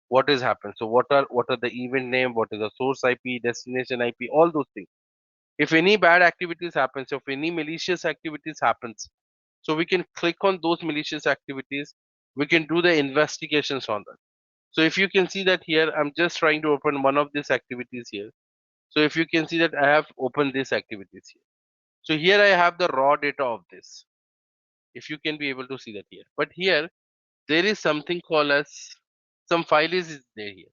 What has happened? So what are the event name? What is the source IP, destination IP, all those things. If any bad activities happens, if any malicious activities happens, so we can click on those malicious activities. We can do the investigations on that. So if you can see that here, I'm just trying to open one of these activities here. So if you can see that I have opened these activities here. So here I have the raw data of this. If you can be able to see that here. But here, there is something called as some file is there here.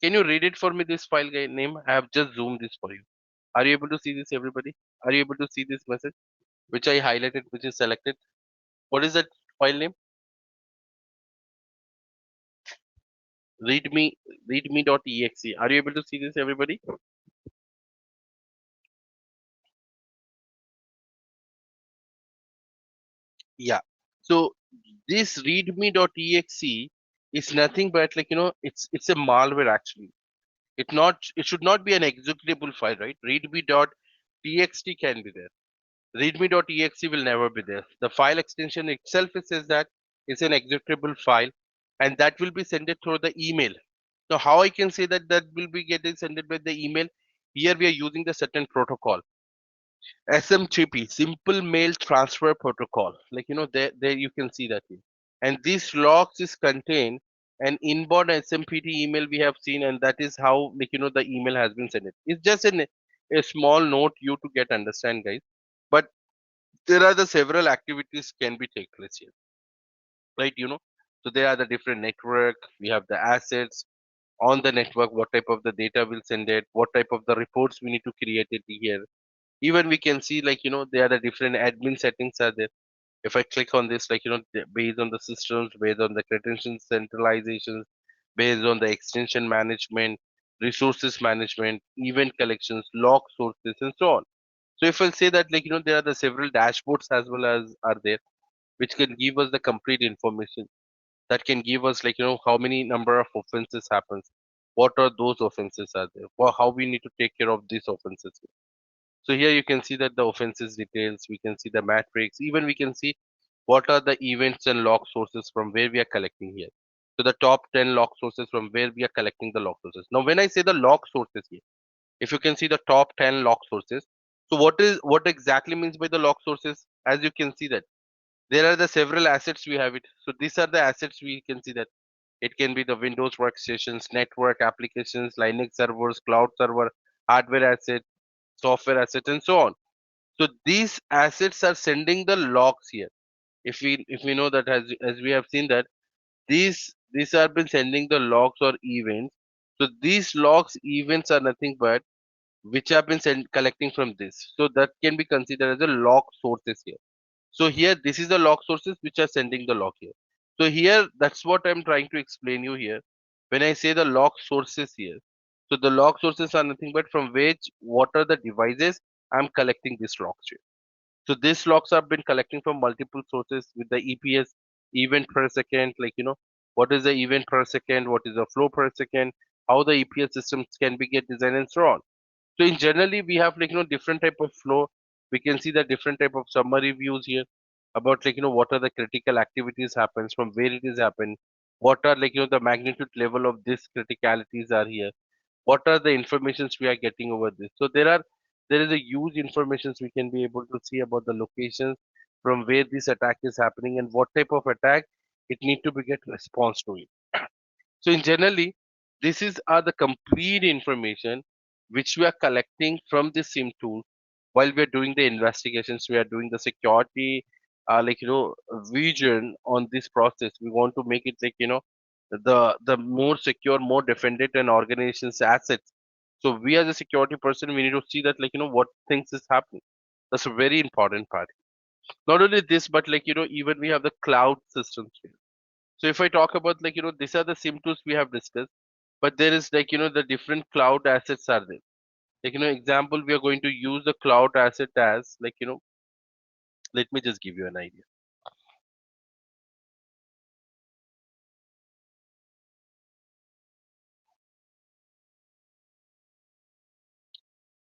Can you read it for me, this file guy name? I have just zoomed this for you. Are you able to see this, everybody? Are you able to see this message, which I highlighted, which is selected? What is that file name? Readme, readme.exe. Are you able to see this, everybody? Yeah. So this readme.exe is nothing but it's a malware actually. It should not be an executable file, right? Readme.txt can be there. Readme.exe will never be there. The file extension itself it says that it's an executable file, and that will be sent through the email. Now, how I can say that that will be getting sent by the email? Here we are using the certain protocol, SMTP, Simple Mail Transfer Protocol. There you can see that here. And this logs is contained an inbound SMPT email we have seen, and that is how the email has been sent. It's just a small note you to get understand, guys. But there are the several activities can be take place here, right? So there are the different network. We have the assets on the network. What type of the data will send it? What type of the reports we need to create it here? Even we can see there are the different admin settings are there. If I click on this, based on the systems, based on the credentials centralizations, based on the extension management, resources management, event collections, log sources, and so on. So if I'll say that there are the several dashboards as well as are there, which can give us the complete information, that can give us how many number of offenses happens, what are those offenses are there, or how we need to take care of these offenses. So here you can see that the offenses details, we can see the matrix, even we can see what are the events and log sources from where we are collecting here. So the top 10 log sources from where we are collecting the log sources. Now when I say the log sources here, if you can see the top 10 log sources, so what exactly means by the log sources? As you can see that there are the several assets we have it. So these are the assets we can see that it can be the Windows workstations, network applications, Linux servers, cloud server, hardware asset, software asset, and so on. So these assets are sending the logs here. If we know that as we have seen that these have been sending the logs or events. So these logs events are nothing but which have been collecting from this. So that can be considered as a log sources here. So here this is the log sources which are sending the log here. So here that's what I'm trying to explain you here. When I say the log sources here, so the log sources are nothing but from which what are the devices I'm collecting this logs here. So these logs have been collecting from multiple sources with the EPS event per second, what is the event per second, what is the flow per second, how the EPS systems can be get designed and so on. So in generally we have different type of flow. We can see the different type of summary views here about what are the critical activities happens from where it is happened, what are the magnitude level of this criticalities are here, what are the informations we are getting over this. So there is a huge informations we can be able to see about the locations from where this attack is happening and what type of attack it need to be get response to it. So in generally, this is are the complete information which we are collecting from the SIM tool while we are doing the investigations. We are doing the security, vision on this process. We want to make it the more secure, more defended and organization's assets. So we as a security person, we need to see that what things is happening. That's a very important part. Not only this, but even we have the cloud systems here. So if I talk about these are the symptoms we have discussed, but there is the different cloud assets are there. Example, we are going to use the cloud asset as let me just give you an idea.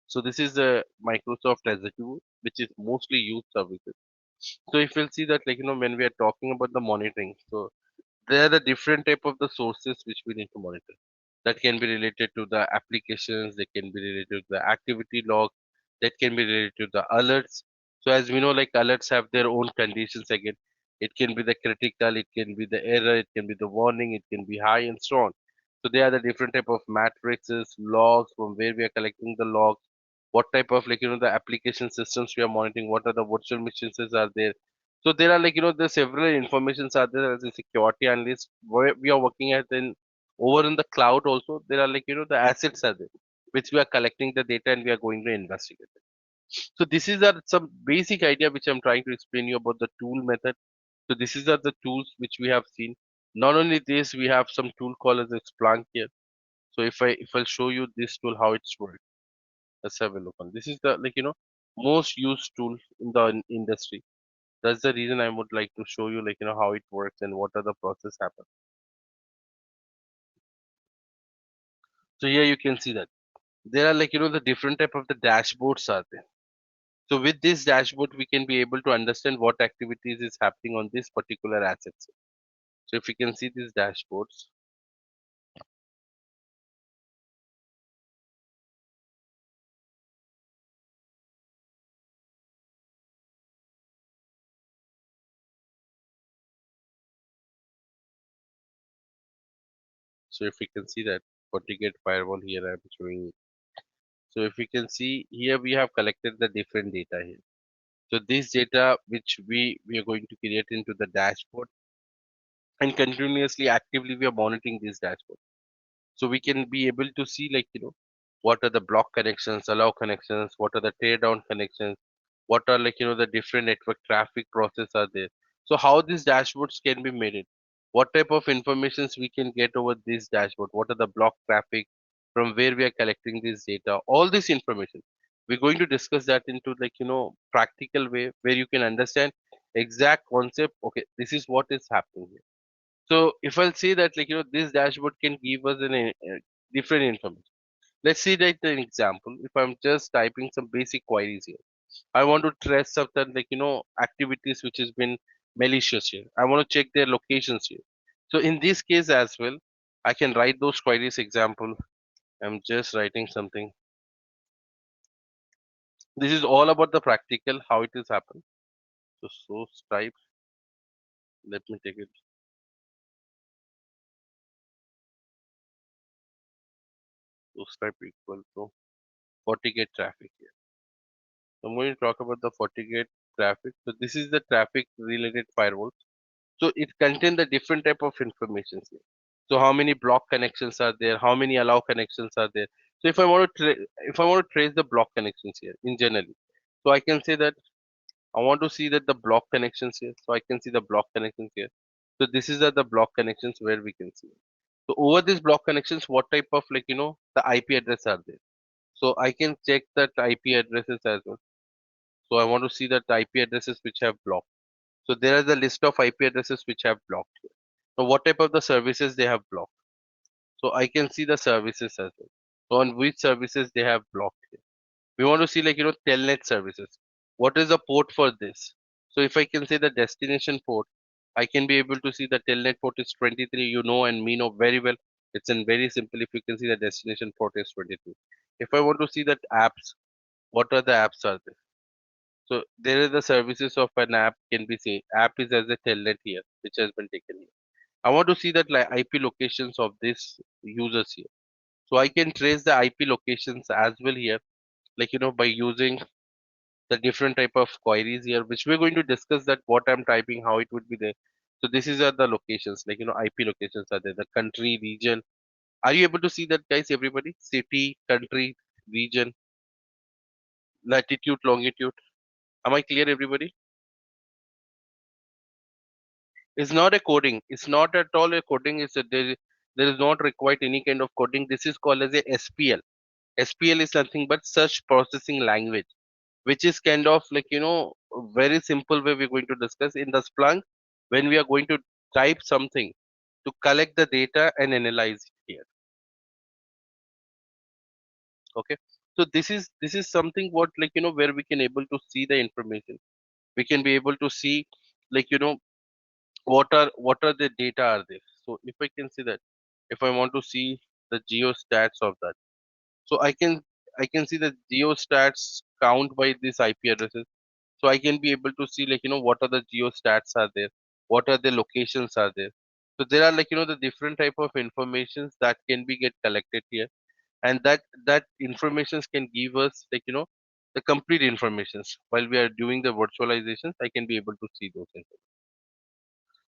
So this is the Microsoft Azure, which is mostly used services. So if you'll see that when we are talking about the monitoring, so there are the different type of the sources which we need to monitor. That can be related to the applications, they can be related to the activity log, that can be related to the alerts. So as we know, alerts have their own conditions again. It can be the critical, it can be the error, it can be the warning, it can be high and so on. So they are the different type of matrices, logs from where we are collecting the logs, what type of the application systems we are monitoring, what are the virtual machines are there. So there are the several informations are there as a security analyst where we are working at in over in the cloud also. There are the assets are there which we are collecting the data and we are going to investigate it. So this is some basic idea which I'm trying to explain you about the tool method. So this is the tools which we have seen. Not only this, we have some tool called as a Splunk here. So if I'll show you this tool how it's work, let's have a look on. This is the most used tool in the industry. That's the reason I would like to show you like how it works and what are the process happen. So here you can see that there are like the different type of the dashboards are there. So with this dashboard we can be able to understand what activities is happening on this particular assets. So if you can see these dashboards, so if you can see that FortiGate firewall here I'm showing. So if you can see here we have collected the different data here. So this data which we are going to create into the dashboard, and continuously actively we are monitoring this dashboard. So we can be able to see like what are the block connections, allow connections, what are the tear down connections, what are like the different network traffic process are there. So how these dashboards can be made it, what type of informations we can get over this dashboard, what are the block traffic, from where we are collecting this data, all this information we're going to discuss that into like practical way where you can understand exact concept. Okay, this is what is happening here. So if I'll say that like this dashboard can give us different information. Let's see that an example. If I'm just typing some basic queries here, I want to trace certain like activities which has been malicious here. I want to check their locations here. So in this case as well, I can write those queries. Example, I'm just writing something. This is all about the practical how it is happen. So source type. Let me take it. Source type equal to FortiGate traffic here. So I'm going to talk about the FortiGate traffic. So this is the traffic related firewall. So it contains the different type of information here. So how many block connections are there? How many allow connections are there? So if I want to trace the block connections here in generally, so I can say that I want to see that the block connections here. So I can see the block connections here. So this is the block connections where we can see. So over these block connections, what type of like the IP address are there? So I can check that IP addresses as well. So I want to see that IP addresses which have blocked. So there is a list of IP addresses which have blocked here. So what type of the services they have blocked. So I can see the services as well. So on which services they have blocked here. We want to see like telnet services. What is the port for this? So if I can say the destination port, I can be able to see the telnet port is 23. You know and me know very well. It's in very simple. If you can see the destination port is 22. If I want to see that apps, what are the apps are there? So there is the services of an app can be seen. App is as a telnet here, which has been taken here. I want to see that like IP locations of this users here. So I can trace the IP locations as well here, like by using the different type of queries here, which we're going to discuss that what I'm typing, how it would be there. So this is are the locations, like IP locations are there, the country, region. Are you able to see that, guys? Everybody, city, country, region, latitude, longitude. Am I clear, everybody? It's not a coding. It's not at all a coding. There is not required any kind of coding. This is called as a SPL. SPL is nothing but search processing language, which is kind of like a very simple way we're going to discuss in the Splunk when we are going to type something to collect the data and analyze it here. Okay. So this is something what like where we can able to see the information. We can be able to see like what are the data are there. So if I can see that, if I want to see the geostats of that, so I can see the geostats count by this IP addresses. So I can be able to see like what are the geostats are there, what are the locations are there. So there are like the different type of informations that can be get collected here, and that informations can give us like the complete informations while we are doing the virtualizations. I can be able to see those things.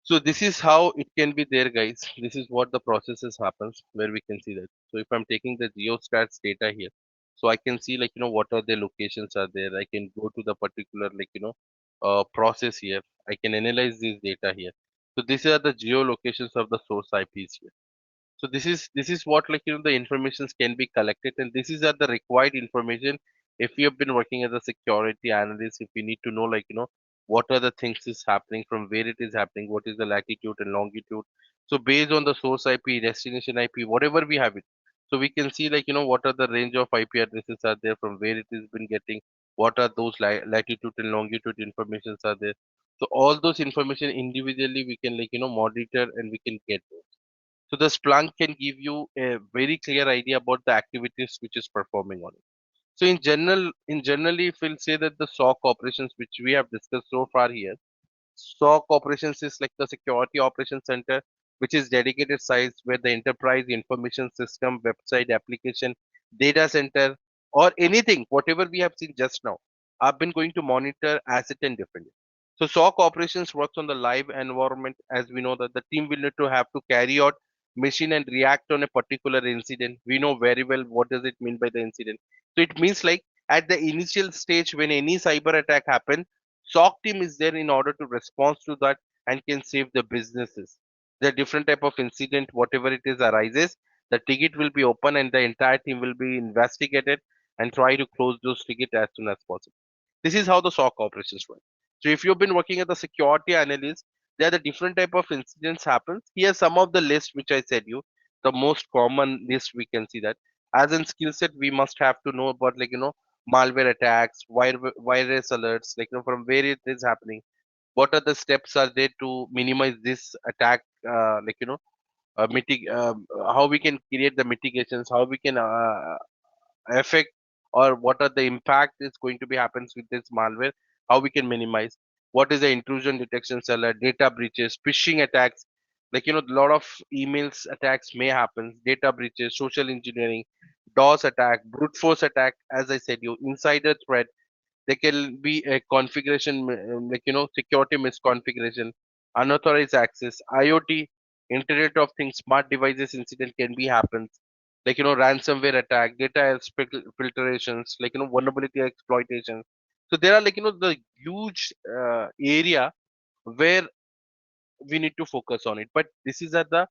So this is how it can be there, guys. This is what the processes happens where we can see that. So if I'm taking the geostats data here, so I can see like what are the locations are there. I can go to the particular like process here. I can analyze this data here. So these are the geolocations of the source IPs here. So this is what like the informations can be collected, and this is the required information if you have been working as a security analyst. If you need to know like what are the things is happening, from where it is happening, what is the latitude and longitude. So based on the source IP, destination IP, whatever we have it, so we can see like what are the range of IP addresses are there, from where it has been getting, what are those latitude and longitude informations are there. So all those information individually we can monitor and we can get those. So the Splunk can give you a very clear idea about the activities which is performing on it. So in generally, if we'll say that the SOC operations which we have discussed so far here, SOC operations is like the security operations center, which is dedicated sites where the enterprise information system, website, application, data center, or anything, whatever we have seen just now, have been going to monitor asset and defend it. So SOC operations works on the live environment, as we know that the team will need to have to carry out mission and react on a particular incident. We know very well what does it mean by the incident. So it means like at the initial stage when any cyber attack happens, SOC team is there in order to respond to that and can save the businesses. The different type of incident, whatever it is arises, the ticket will be open and the entire team will be investigated and try to close those tickets as soon as possible. This is how the SOC operations work. So if you've been working as a security analyst, there are the different type of incidents happens. Here some of the list which I said you, the most common list we can see that. As in skill set, we must have to know about malware attacks, virus alerts, from where it is happening. What are the steps are there to minimize this attack? How we can create the mitigations, how we can affect, or what are the impact is going to be happens with this malware, how we can minimize, what is the intrusion detection cell, data breaches, phishing attacks, a lot of emails attacks may happen, data breaches, social engineering, DOS attack, brute force attack, as I said you, insider threat. There can be a configuration, security misconfiguration, unauthorized access, IoT, Internet of Things, smart devices incident can be happens. Ransomware attack, data filtrations, vulnerability exploitation. So there are the huge area where we need to focus on it. But this is at the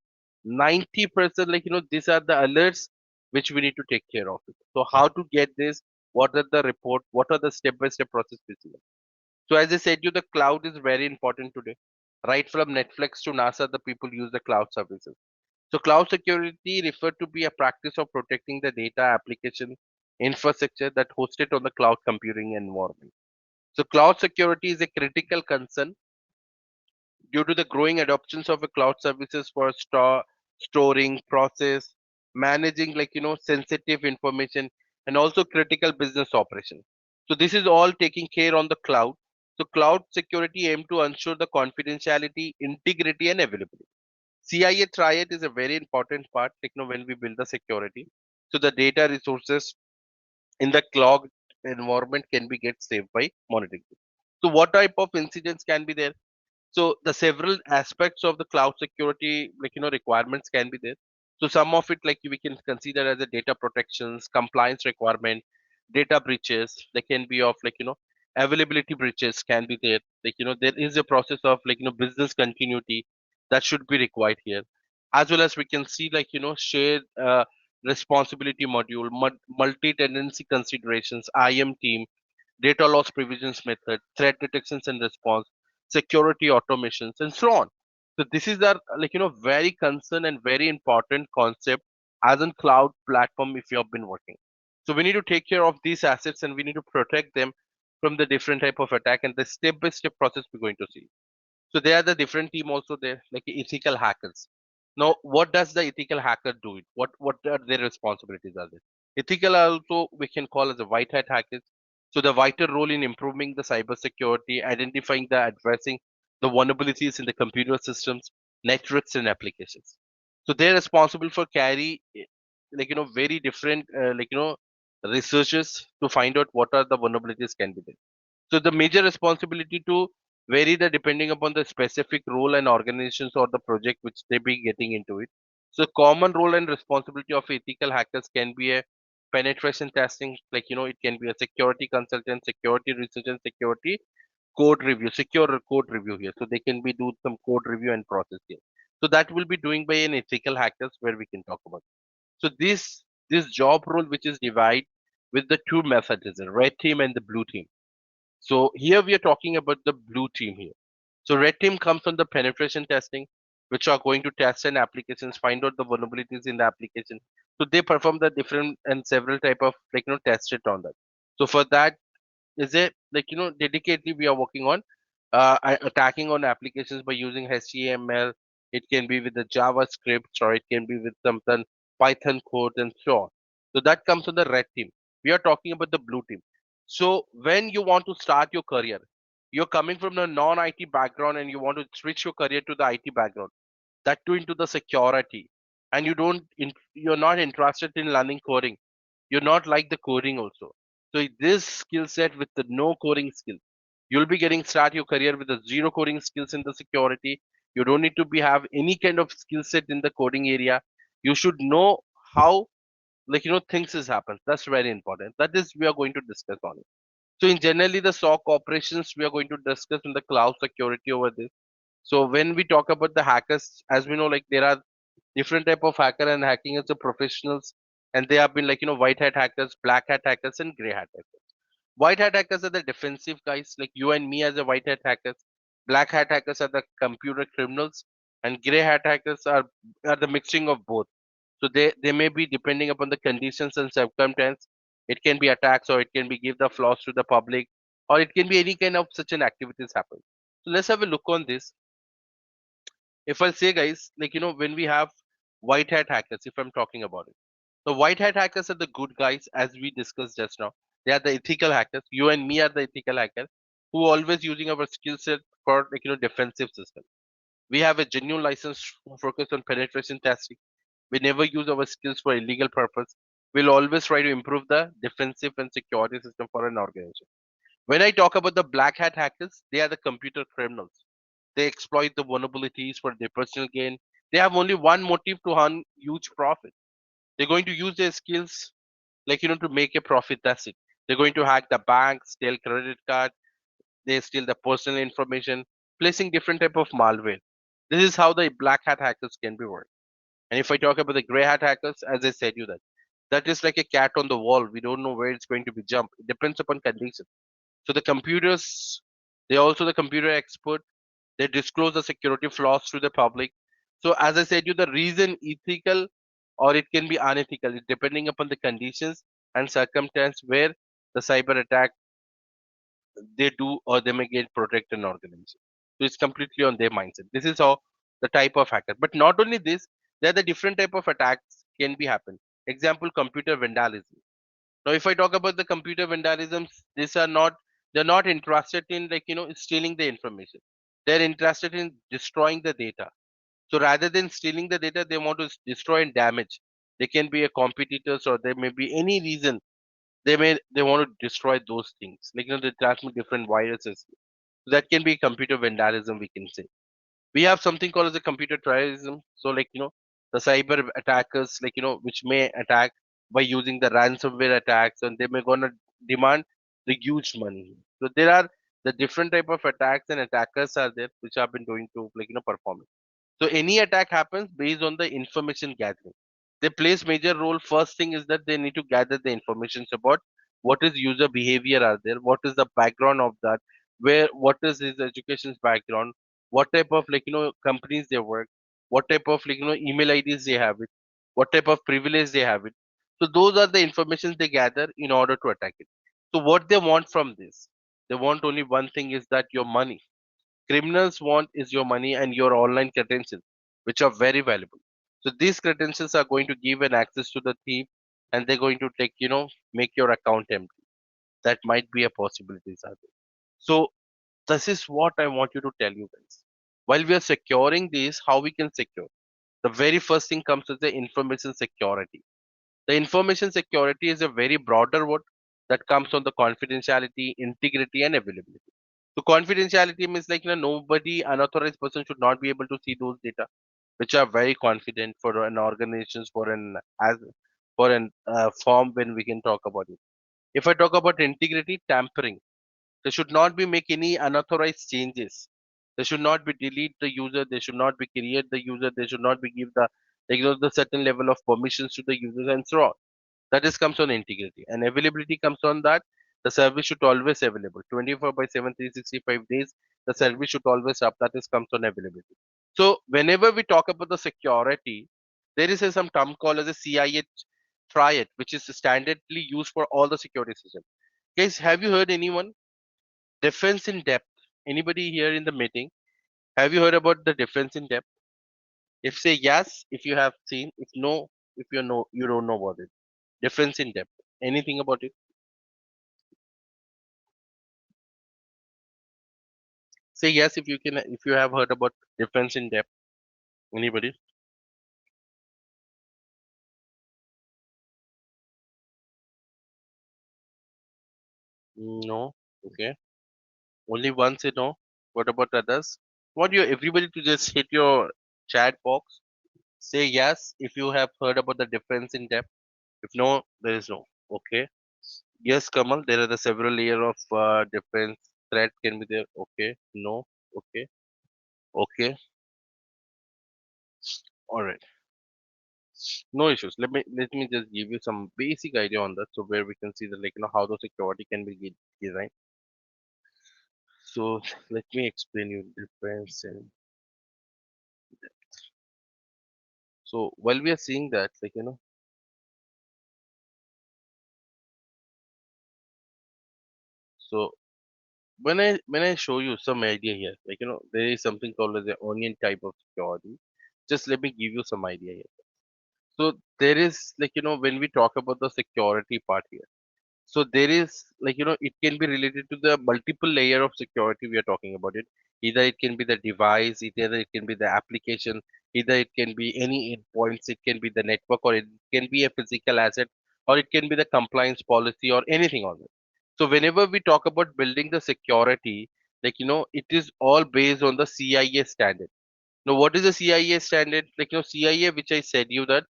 90%, these are the alerts which we need to take care of it. So how to get this? What are the report? What are the step-by-step process? So as I said, you the cloud is very important today. Right from Netflix to NASA, the people use the cloud services. So cloud security referred to be a practice of protecting the data application infrastructure that hosted on the cloud computing environment. So cloud security is a critical concern due to the growing adoptions of a cloud services for storing, process, managing sensitive information and also critical business operation. So this is all taking care on the cloud. So cloud security aim to ensure the confidentiality, integrity and availability. CIA triad is a very important part, when we build the security. So the data resources in the cloud environment can be get saved by monitoring. So what type of incidents can be there? So the several aspects of the cloud security, requirements can be there. So some of it, we can consider as a data protections, compliance requirement, data breaches. They can be of availability breaches can be there. There is a process of business continuity that should be required here, as well as we can see shared responsibility module, multi-tenancy considerations, IAM team, data loss provisions method, threat detections and response, security automations, and so on. So this is our very concern and very important concept as a cloud platform if you have been working. So we need to take care of these assets and we need to protect them from the different type of attack and the step-by-step process we're going to see. So there are the different team also there, like ethical hackers. Now, what does the ethical hacker do? It what are their responsibilities are there? Ethical also we can call as a white hat hackers. So the vital role in improving the cyber security, identifying the addressing the vulnerabilities in the computer systems, networks and applications. So they're responsible for carry very different researches to find out what are the vulnerabilities can be there. So the major responsibility to vary the depending upon the specific role and organizations or the project which they be getting into it. So common role and responsibility of ethical hackers can be a penetration testing, it can be a security consultant, security research and security code review, secure code review here. So they can be do some code review and process here. So that will be doing by an ethical hackers where we can talk about. So this job role which is divided with the two methods, the red team and the blue team. So here we are talking about the blue team here. So red team comes from the penetration testing, which are going to test an applications, find out the vulnerabilities in the application. So they perform the different and several type of test it on that. So for that is it dedicatedly we are working on attacking on applications by using HTML. It can be with the JavaScript or it can be with some Python code and so on. So that comes on the red team. We are talking about the blue team. So when you want to start your career, you're coming from a non-IT background and you want to switch your career to the IT background, that too into the security, and you're not interested in learning coding, you're not like the coding also. So this skill set with the no coding skill, you'll be getting start your career with the zero coding skills in the security. You don't need to be have any kind of skill set in the coding area. You should know how things is happen. That's very important. That is we are going to discuss on it. So in generally the SOC operations we are going to discuss in the cloud security over this. So when we talk about the hackers, as we know, like there are different type of hacker, and hacking is the professionals, and they have been white hat hackers, black hat hackers, and gray hat hackers. White hat hackers are the defensive guys, like you and me as a white hat hackers. Black hat hackers are the computer criminals, and gray hat hackers are the mixing of both. So they may be depending upon the conditions and circumstance. It can be attacks, or it can be give the flaws to the public, or it can be any kind of such an activities happen. So let's have a look on this. If I say, guys, when we have white hat hackers, if I'm talking about it, the white hat hackers are the good guys, as we discussed just now. They are the ethical hackers. You and me are the ethical hackers who always using our skill set for defensive system. We have a genuine license who focus on penetration testing. We never use our skills for illegal purpose. We'll always try to improve the defensive and security system for an organization. When I talk about the black hat hackers, they are the computer criminals. They exploit the vulnerabilities for their personal gain. They have only one motive to earn huge profit. They're going to use their skills to make a profit. That's it. They're going to hack the bank, steal credit card, they steal the personal information, placing different type of malware. This is how the black hat hackers can be worked. And if I talk about the gray hat hackers, as I said you that is like a cat on the wall. We don't know where it's going to be jump. It depends upon conditions. So the computers, they're also the computer expert. They disclose the security flaws to the public. So as I said you, the reason ethical or it can be unethical, it depending upon the conditions and circumstance where the cyber attack they do or they may get protect an organization. So it's completely on their mindset. This is how the type of hacker. But not only this, there are the different type of attacks can be happen. Example, computer vandalism. Now, if I talk about the computer vandalisms, these are not they're not interested in stealing the information. They're interested in destroying the data. So rather than stealing the data, they want to destroy and damage. They can be a competitors or there may be any reason they want to destroy those things. They transmit different viruses. So that can be computer vandalism, we can say. We have something called as a computer terrorism. So the cyber attackers which may attack by using the ransomware attacks, and they may gonna demand the huge money. So there are the different type of attacks and attackers are there which have been doing to perform it. So any attack happens based on the information gathering. They plays major role. First thing is that they need to gather the information about what is user behavior are there, what is the background of that, where what is his education's background, what type of companies they work, what type of email IDs they have it, what type of privilege they have it. So those are the informations they gather in order to attack it. So what they want from this, they want only one thing is that your money. Criminals want is your money and your online credentials, which are very valuable. So these credentials are going to give an access to the thief, and they're going to make your account empty. That might be a possibility, Sadhu. So this is what I want you to tell you guys. While we are securing this, how we can secure? The very first thing comes with the information security. The information security is a very broader word that comes on the confidentiality, integrity, and availability. So confidentiality means nobody, unauthorized person should not be able to see those data, which are very confident for an organizations for an form when we can talk about it. If I talk about integrity, tampering, they should not be make any unauthorized changes. They should not be delete the user. They should not be create the user. They should not be give the the certain level of permissions to the users and so on. That is comes on integrity, and availability comes on that. The service should always available. 24 by 7, 365 days. The service should always up. That is comes on availability. So whenever we talk about the security, there is some term called as a CIA triad, which is standardly used for all the security systems. Guys, have you heard anyone? Defense in depth. Anybody here in the meeting? Have you heard about the defense in depth? If say yes, if you have seen, if no, if you know, you don't know about it. Difference in depth. Anything about it? Say yes if you can. If you have heard about difference in depth. Anybody? No. Okay. Only one say no. What about others? Want you everybody to just hit your chat box. Say yes if you have heard about the difference in depth. If no, there is no. Okay. Yes, Kamal. There are the several layer of defense threat can be there. Okay. No. Okay. Okay. All right. No issues. Let me just give you some basic idea on that, so where we can see the how the security can be designed. So let me explain you difference. And so while we are seeing that, so when I show you some idea here, there is something called as the onion type of security. Just let me give you some idea here. So there is when we talk about the security part here. So there is it can be related to the multiple layer of security we are talking about it. Either it can be the device, either it can be the application, either it can be any endpoints, it can be the network, or it can be a physical asset, or it can be the compliance policy or anything on it. So whenever we talk about building the security, it is all based on the CIA standard. Now, what is the CIA standard? CIA, which I said you that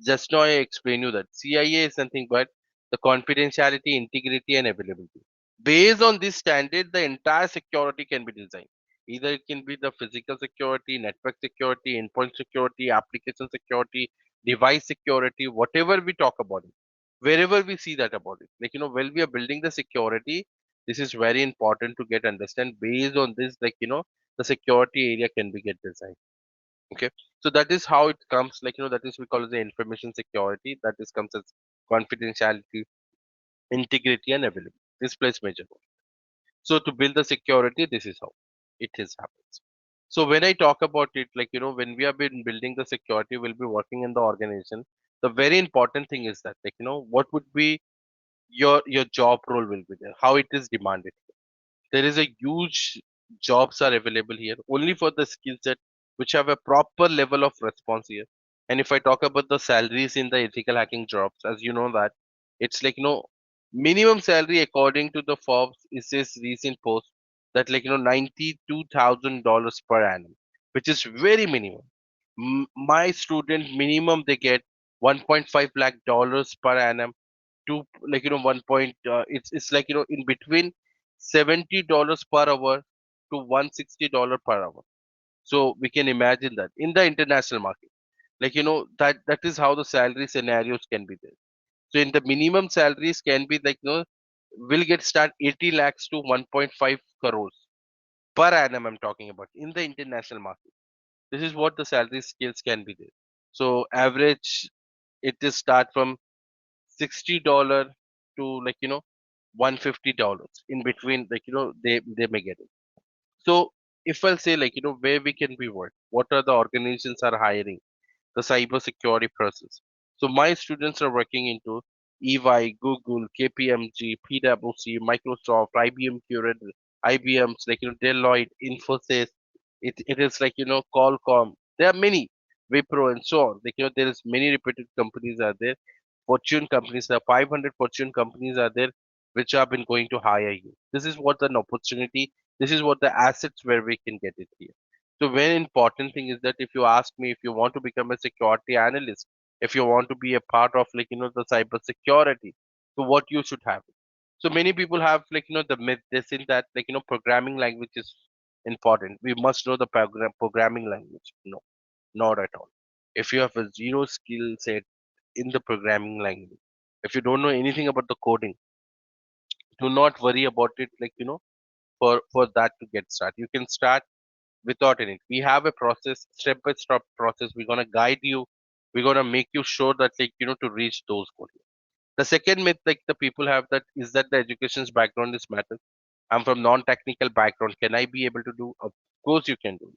just now I explained you that CIA is nothing but the confidentiality, integrity, and availability. Based on this standard, the entire security can be designed. Either it can be the physical security, network security, endpoint security, application security, device security, whatever we talk about it, wherever we see that about it. While we are building the security, this is very important to get understand. Based on this, the security area can be get designed. Okay, so that is how it comes. That is we call it the information security. That is comes as confidentiality, integrity, and availability. This plays major role. So to build the security, this is how it is happens. So when I talk about it, when we have been building the security, we'll be working in the organization. The very important thing is that what would be your job role will be there, how it is demanded. There is a huge jobs are available here only for the skill set which have a proper level of response here. And if I talk about the salaries in the ethical hacking jobs, as you know that it's minimum salary according to the Forbes is this recent post that $92,000 per annum, which is very minimum. My student minimum they get 1.5 lakh dollars per annum to 1 point it's in between $70 per hour to $160 per hour. So we can imagine that in the international market, that is how the salary scenarios can be there. So in the minimum salaries can be will get start 80 lakhs to 1.5 crores per annum. I'm talking about in the international market. This is what the salary scales can be there. So average it is start from $60 to $150 in between, they may get it. So if I'll say where we can be work, what are the organizations are hiring the cyber security process. So my students are working into EY, Google, KPMG, PwC, Microsoft, IBM Curate, IBM's Deloitte, Infosys. It is Qualcomm. There are many Wipro and so on. There is many reputed companies are there. Fortune companies, the 500 Fortune companies are there, which have been going to hire you. This is what an opportunity. This is what the assets where we can get it here. So very important thing is that if you ask me if you want to become a security analyst, if you want to be a part of the cyber security, so what you should have. So many people have the myth this in that programming language is important. We must know the programming language. No, not at all. If you have a zero skill set in the programming language, if you don't know anything about the coding, Do not worry about it, for that to get started. You can start without any. We have a process, step by step process. We're gonna guide you. We're gonna make you sure that to reach those goals. The second myth the people have that is that the education's background is matter. I'm from non-technical background. Can I be able to do? Of course you can do.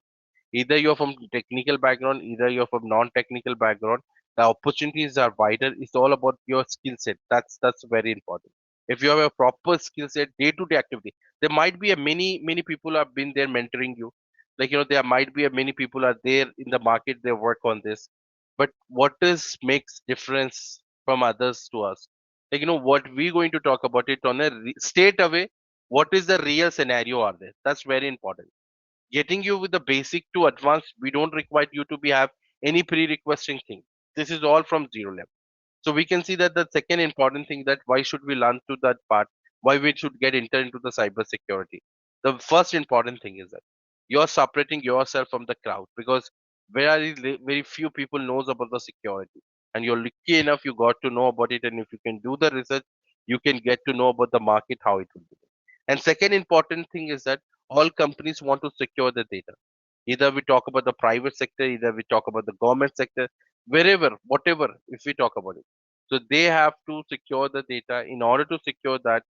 Either you're from technical background, either you're from non-technical background. The opportunities are wider. It's all about your skill set. That's very important. If you have a proper skill set, day-to-day activity, there might be a many people have been there mentoring you. There might be a many people are there in the market. They work on this, but what is makes difference from others to us? What we're going to talk about it on a straight away. What is the real scenario are there? That's very important. Getting you with the basic to advanced. We don't require you to be have any pre-requesting thing. This is all from zero level. So we can see that the second important thing, that why should we learn to that part, why we should get enter into the cyber security. The first important thing is that you're separating yourself from the crowd, because very few people knows about the security, and you're lucky enough you got to know about it, and if you can do the research, you can get to know about the market how it will be. And second important thing is that all companies want to secure the data. Either we talk about the private sector, either we talk about the government sector, wherever, whatever, if we talk about it. So they have to secure the data. In order to secure that,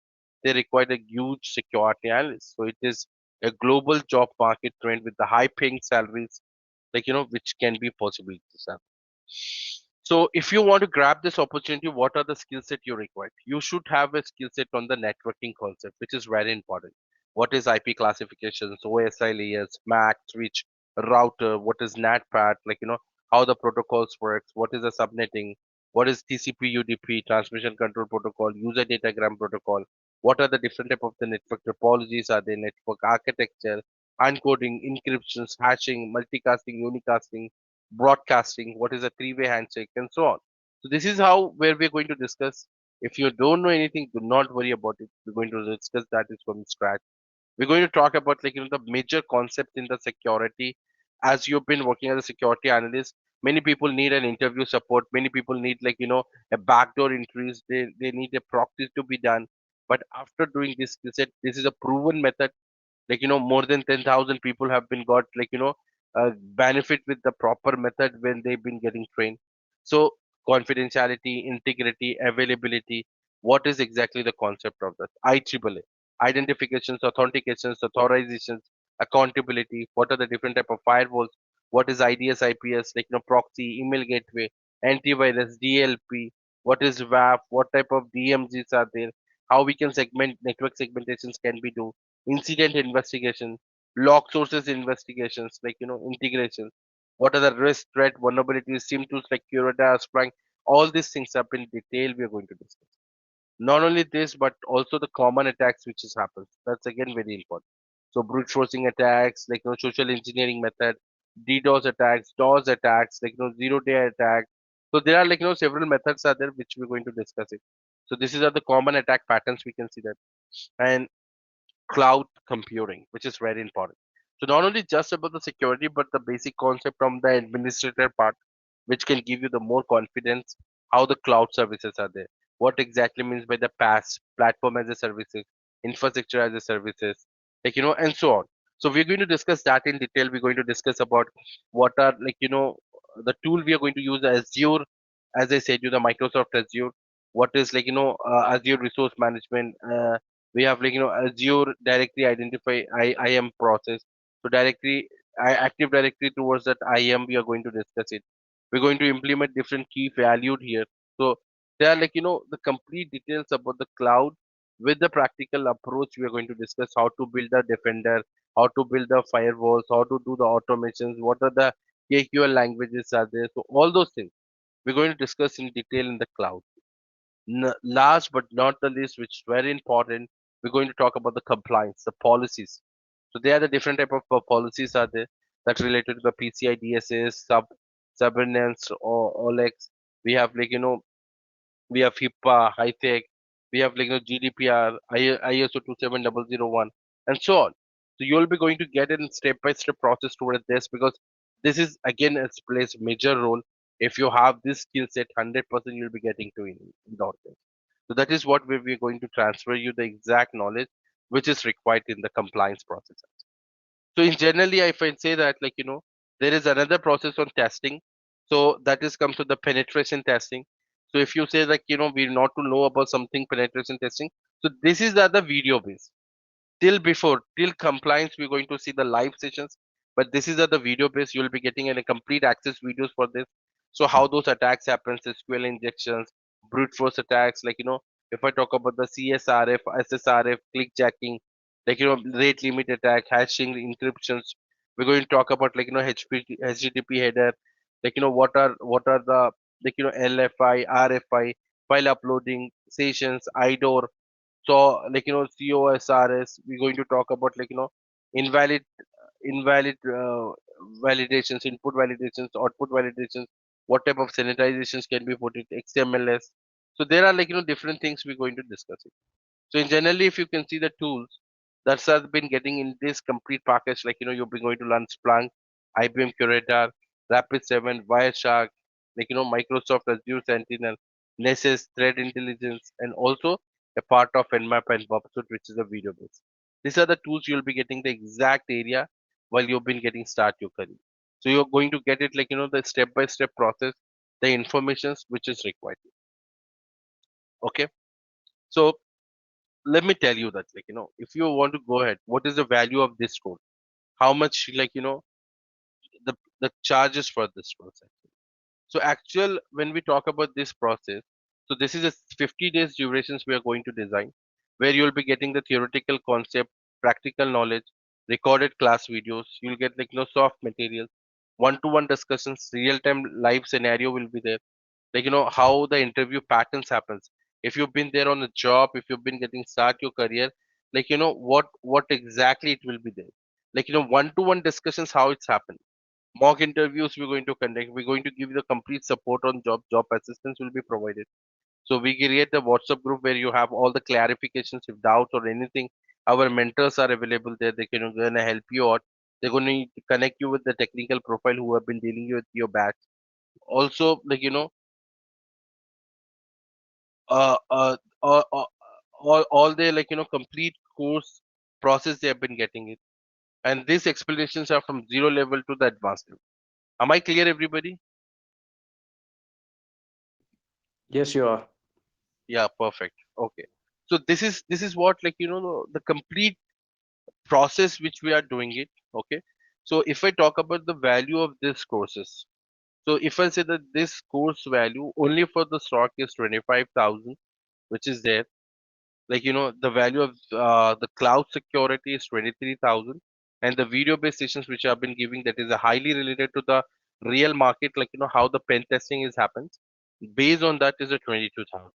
they require a huge security analyst. So it is a global job market trend with the high paying salaries, which can be possible to sell. So if you want to grab this opportunity, what are the skill set you require? You should have a skill set on the networking concept, which is very important. What is IP classifications, OSI layers, MAC, switch, router, what is NATPAT, how the protocols works, what is the subnetting, what is TCP UDP, transmission control protocol, user datagram protocol, what are the different type of the network topologies, are there network architecture, encoding, encryptions, hashing, multicasting, unicasting, broadcasting, what is a three-way handshake, and so on. So this is how where we're going to discuss. If you don't know anything, do not worry about it. We're going to discuss that is from scratch. We're going to talk about the major concept in the security. As you've been working as a security analyst, many people need an interview support. Many people need a backdoor entries. They need a proxy to be done. But after doing this skill set, this is a proven method. More than 10,000 people have been got benefit with the proper method when they've been getting trained. So confidentiality, integrity, availability, what is exactly the concept of that? IEEE, identifications, authentications, authorizations, accountability, what are the different type of firewalls, what is IDS, IPS, proxy, email gateway, antivirus, DLP, what is WAF, what type of DMZs are there, how we can segment network segmentations can be do, incident investigation, log sources investigations, integration. What are the risk, threat, vulnerabilities, SIM tools like Curada, Splunk? All these things up in detail we are going to discuss. Not only this, but also the common attacks which has happened. That's again very important. So brute forcing attacks, social engineering method, DDoS attacks, DOS attacks, zero-day attack. So there are several methods are there which we're going to discuss it. So this is are the common attack patterns we can see that. And cloud computing, which is very important. So not only just about the security, but the basic concept from the administrator part, which can give you the more confidence how the cloud services are there. What exactly means by the PaaS, platform as a services, infrastructure as a services, and so on. So we're going to discuss that in detail. We're going to discuss about what are the tool we are going to use Azure, as I said you, the Microsoft Azure. What is Azure resource management? We have Azure directory identify IAM process. So Active Directory towards that IAM we are going to discuss it. We're going to implement different key valued here. So there are the complete details about the cloud with the practical approach. We are going to discuss how to build a defender, how to build the firewalls, how to do the automations, what are the KQL languages are there. So all those things we're going to discuss in detail in the cloud. Last but not the least, which is very important, we're going to talk about the compliance, the policies. So there are the different type of policies are there that related to the PCI DSS, subordinates or OLEX. We have we have HIPAA, high tech, we have GDPR, ISO 27001, and so on. So you'll be going to get in step by step process towards this, because this is again it plays major role. If you have this skill set, 100% you'll be getting to in that. So that is what we're going to transfer you the exact knowledge which is required in the compliance process. So in generally, if I say that, like, there is another process on testing. So that is comes to the penetration testing. So if you say like, we not to know about something penetration testing. So this is the other video base till compliance we're going to see the live sessions, but this is the video base. You'll be getting a complete access videos for this. So how those attacks happens, SQL injections, brute force attacks, like, if I talk about the CSRF, SSRF, clickjacking, like, rate limit attack, hashing, encryptions. We're going to talk about, like, HTTP header, like, what are the, like, LFI, RFI, file uploading, sessions, IDOR. So, like, COSRS, we're going to talk about, like, invalid invalid validations, input validations, output validations, what type of sanitizations can be put in XMLS. So there are, like, different things we're going to discuss it. So in generally, if you can see the tools that have been getting in this complete package, like, you've been going to learn Splunk, IBM Curator, Rapid7, Wireshark, like, Microsoft Azure Sentinel, Nessus, Threat Intelligence, and also a part of Nmap and Bobsuit, which is a video base. These are the tools you'll be getting the exact area while you've been getting start your career. So you're going to get it, like, the step by step process, the informations which is required. Okay. So let me tell you that, like, if you want to go ahead, what is the value of this code? How much, like, the charges for this process? So actual, when we talk about this process, so this is a 50 days durations we are going to design, where you'll be getting the theoretical concept, practical knowledge, recorded class videos. You'll get, like, soft materials, one-to-one discussions, real-time live scenario will be there, like, how the interview patterns happens. If you've been there on a job, if you've been getting start your career, like, what exactly it will be there, like, one to one discussions, how it's happened, mock interviews we're going to conduct, we're going to give you the complete support on job assistance will be provided. So we create a WhatsApp group where you have all the clarifications, if doubts or anything, our mentors are available there. They can gonna help you out. They're going to connect you with the technical profile who have been dealing with your batch. Also, like, uh, uh, all their, like, complete course process they have been getting it, and these explanations are from zero level to the advanced level. Am I clear, everybody? Yes, you are. Yeah, perfect. Okay. So this is what, like, the complete process which we are doing it. Okay. So if I talk about the value of this courses, so if I say that this course value only for the stock is 25,000, which is there, like, the value of the cloud security is 23,000, and the video based sessions which I've been giving, that is a highly related to the real market, like, how the pen testing is happens, based on that is a 22,000.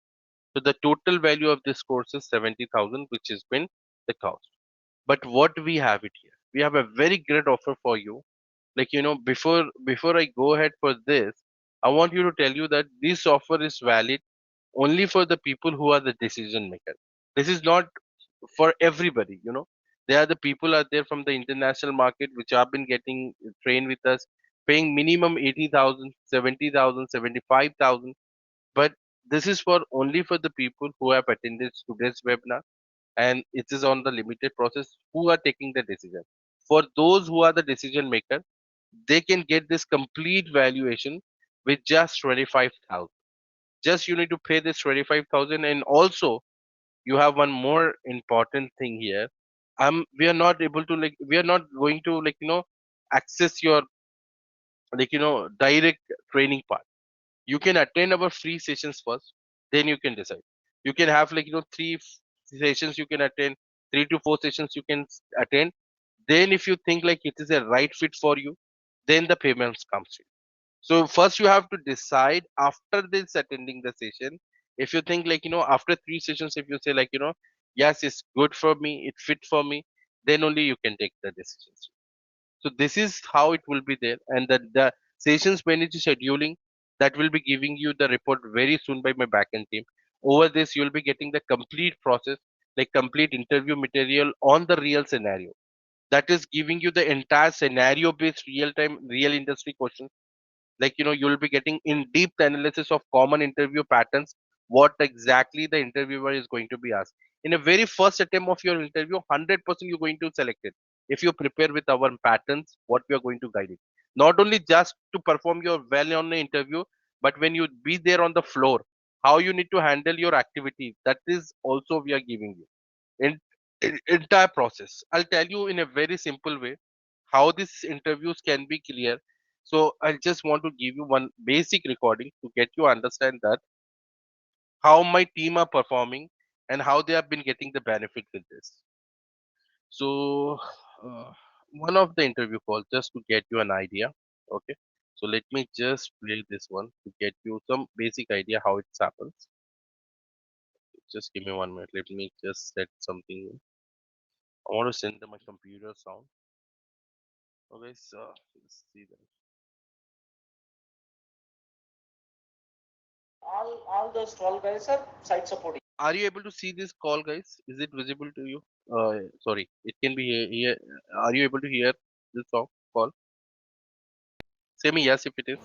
So the total value of this course is 70,000, which has been the cost. But what we have it here, we have a very great offer for you. Like, before I go ahead for this, I want you to tell you that this offer is valid only for the people who are the decision maker. This is not for everybody. There are the people out there from the international market which have been getting trained with us, paying minimum 80,000, 70,000, 75,000. But this is for only for the people who have attended today's webinar, and it is on the limited process who are taking the decision. For those who are the decision maker, they can get this complete valuation with just 25,000. Just you need to pay this 25,000. And also you have one more important thing here. We are not able to, like, we are not going to, like, access your, like, direct training part. You can attend our free sessions first, then you can decide. You can have, like, sessions you can attend, 3 to 4 sessions you can attend. Then if you think like it is a right fit for you, then the payments comes in. So first you have to decide after this attending the session. If you think, like, after 3 sessions, if you say, like, yes, it's good for me, it fit for me, then only you can take the decisions. So this is how it will be there, and the sessions managed scheduling, that will be giving you the report very soon by my backend team. Over this, you'll be getting the complete process, like complete interview material on the real scenario. That is giving you the entire scenario based real time, real industry questions. Like, you'll be getting in depth analysis of common interview patterns what exactly the interviewer is going to be asked. In a very first attempt of your interview, 100% you're going to select it. If you prepare with our patterns, what we are going to guide it. Not only just to perform your well on the interview, but when you be there on the floor, how you need to handle your activity. That is also we are giving you. Entire process. I'll tell you in a very simple way how these interviews can be clear. So I just want to give you one basic recording to get you understand that how my team are performing and how they have been getting the benefit with this. So uh, one of the interview calls just to get you an idea. Okay. So let me just play this one to get you some basic idea how it happens. Just give me 1 minute. Let me just set something. I want to send them my computer sound. Okay, so let's see that. All those 12 guys are site supporting. Are you able to see this call, guys? Is it visible to you? Sorry, it can be here. Are you able to hear this call? Say me yes if it is.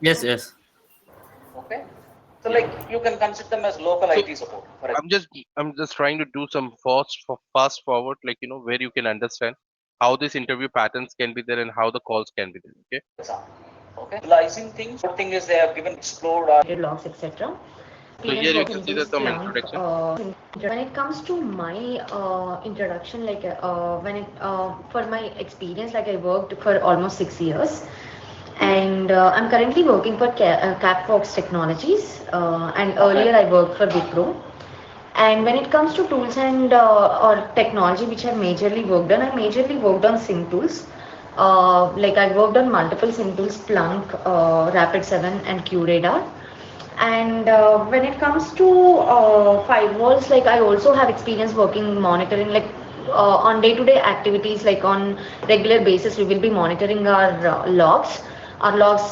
Yes, yes. Okay. So Yeah. like you can consider them as local So IT support. For I'm just trying to do some fast forward, like where you can understand how this interview patterns can be there and how the calls can be there. Okay. example. Okay. Utilizing things. Good thing is they have given explode logs, etc. So Experience here you working can see tools, there's some Splunk. introduction. When it comes to my introduction, like when it for my experience, like I worked for almost 6 years, and I'm currently working for CapFox Technologies, and earlier I worked for Wipro. And when it comes to tools and or technology which I majorly worked on SIM tools. Like I worked on multiple SIM tools, Splunk, Rapid7 and QRadar. And when it comes to firewalls, like I also have experience working monitoring, like on day-to-day activities, like on regular basis, we will be monitoring our logs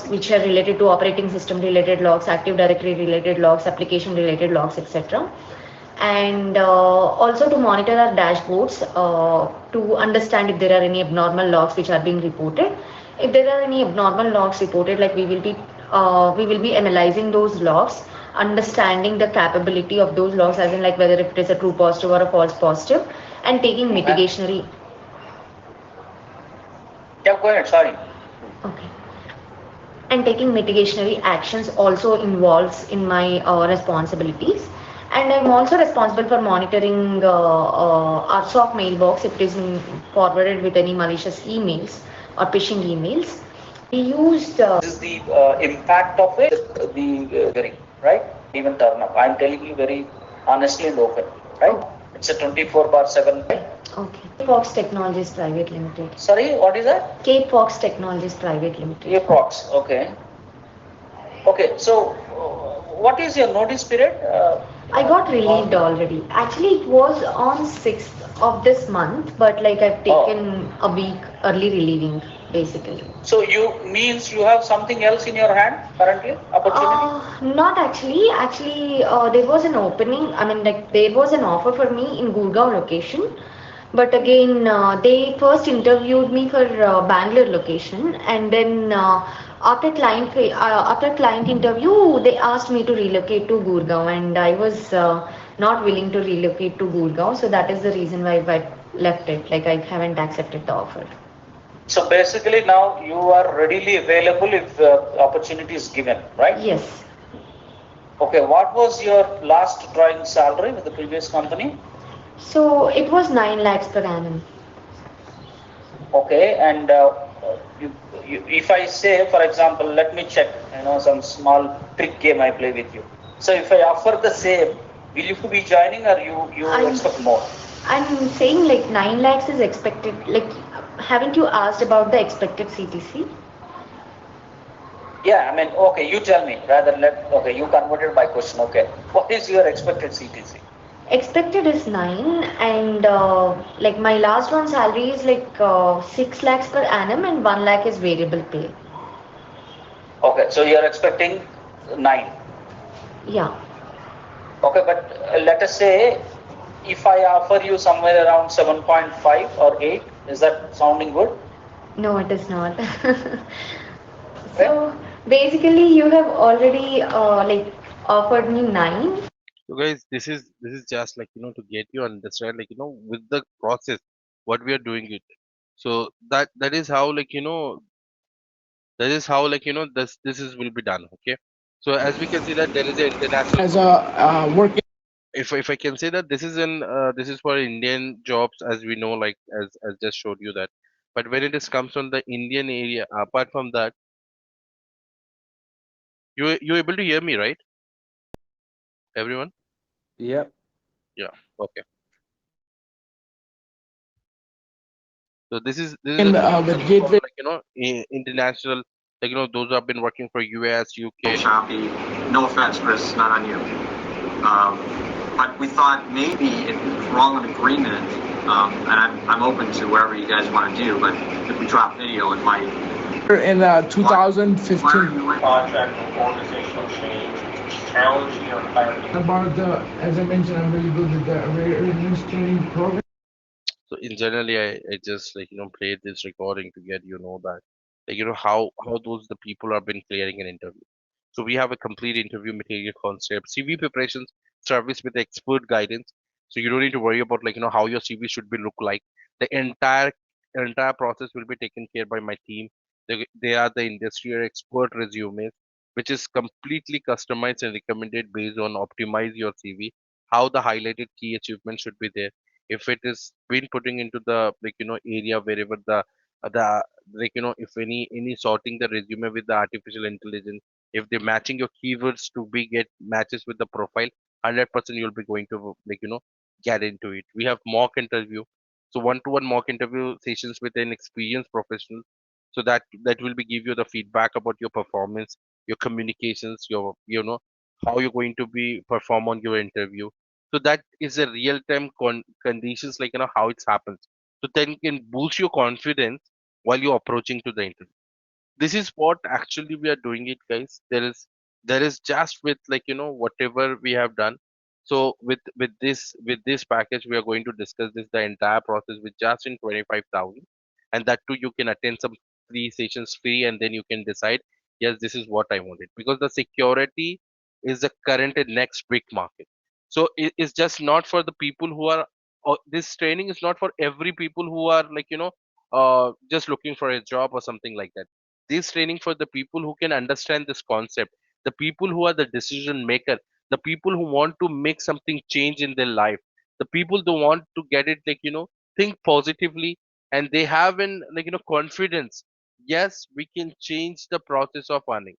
which are related to operating system related logs, Active Directory related logs, application related logs, etc. And also to monitor our dashboards to understand if there are any abnormal logs which are being reported. If there are any abnormal logs reported, like we will be analyzing those logs, understanding the capability of those logs, as in like whether if it is a true positive or a false positive, and taking mitigationary. Yeah, go ahead. Sorry. Okay. And taking mitigationary actions also involves in my responsibilities. And I'm also responsible for monitoring our SOC mailbox if it is forwarded with any malicious emails or phishing emails. We used this is the impact of it, the right? Even turn up. I'm telling you very honestly and open, right? Oh. It's a 24/7. Okay. Fox Technologies Private Limited. Sorry, what is that? K Fox Technologies Private Limited. K Fox, okay. Okay, so what is your notice period? I got relieved already. Actually, it was on 6th of this month, but like I've taken a week early relieving, basically. So you means you have something else in your hand currently, opportunity? Not actually. Actually, there was an opening. I mean, like there was an offer for me in Gurgaon location, but again, they first interviewed me for Bangalore location, and then after client interview, they asked me to relocate to Gurgaon, and I was not willing to relocate to Gurgaon, so that is the reason why I left it. Like I haven't accepted the offer. So basically now you are readily available if opportunity is given, right? Yes. Okay, what was your last drawing salary with the previous company? So it was 9 lakhs per annum. Okay, and if I say, for example, let me check, some small trick game I play with you. So if I offer the same, will you be joining or you expect more? I'm saying like 9 lakhs is expected. Like, haven't you asked about the expected CTC? Yeah, I mean, okay, you tell me. Okay, you converted my question. Okay, what is your expected CTC? Expected is 9, and like my last one salary is like 6 lakhs per annum and 1 lakh is variable pay. Okay, so you're expecting 9. Yeah. Okay, but let us say if I offer you somewhere around 7.5 or 8, is that sounding good? No, it is not. So basically, you have already like offered me 9. So guys, this is just like to get you understand with the process what we are doing it. So that is how this is will be done. Okay. So as we can see that there is an international as a working. if I can say that this is for Indian jobs as we know as just showed you that. But when it is comes on the Indian area, apart from that, you able to hear me, right? Everyone? Yep. Yeah. Okay. So this is a And position with for Gateway. international those who have been working for US, UK. Choppy. No offense, Chris, not on you. Um, but we thought maybe if we're all in agreement, and I'm open to wherever you guys want to do, but if we drop video, it might. In 2015. Project or organizational change, challenge your environment. About the, as I mentioned, I'm really good with the awareness training program. So in generally, I just played this recording to get that how those the people have been clearing an interview. So we have a complete interview material concept, CV preparations, service with expert guidance. So you don't need to worry about how your CV should be look like. The entire process will be taken care by my team. They are the industry expert resumes, which is completely customized and recommended based on optimize your CV, how the highlighted key achievements should be there. If it is been putting into the area wherever the if any sorting the resume with the artificial intelligence, if they're matching your keywords to be get matches with the profile, 100% you'll be going to get into it. We have mock interview, so one-to-one mock interview sessions with an experienced professional, so that will be give you the feedback about your performance, your communications, your how you're going to be perform on your interview. So that is a real time conditions how it happens, so then you can boost your confidence while you're approaching to the interview. This is what actually we are doing it, guys. There is just with whatever we have done. So with this package we are going to discuss this the entire process with just in 25,000, and that too you can attend some free sessions free, and then you can decide, yes, this is what I wanted, because the security is the current and next big market. So it's just not for the people who are, this training is not for every people who are just looking for a job or something like that. This training for the people who can understand this concept, the people who are the decision maker, the people who want to make something change in their life, the people who want to get it think positively, and they have an confidence. Yes, we can change the process of earning.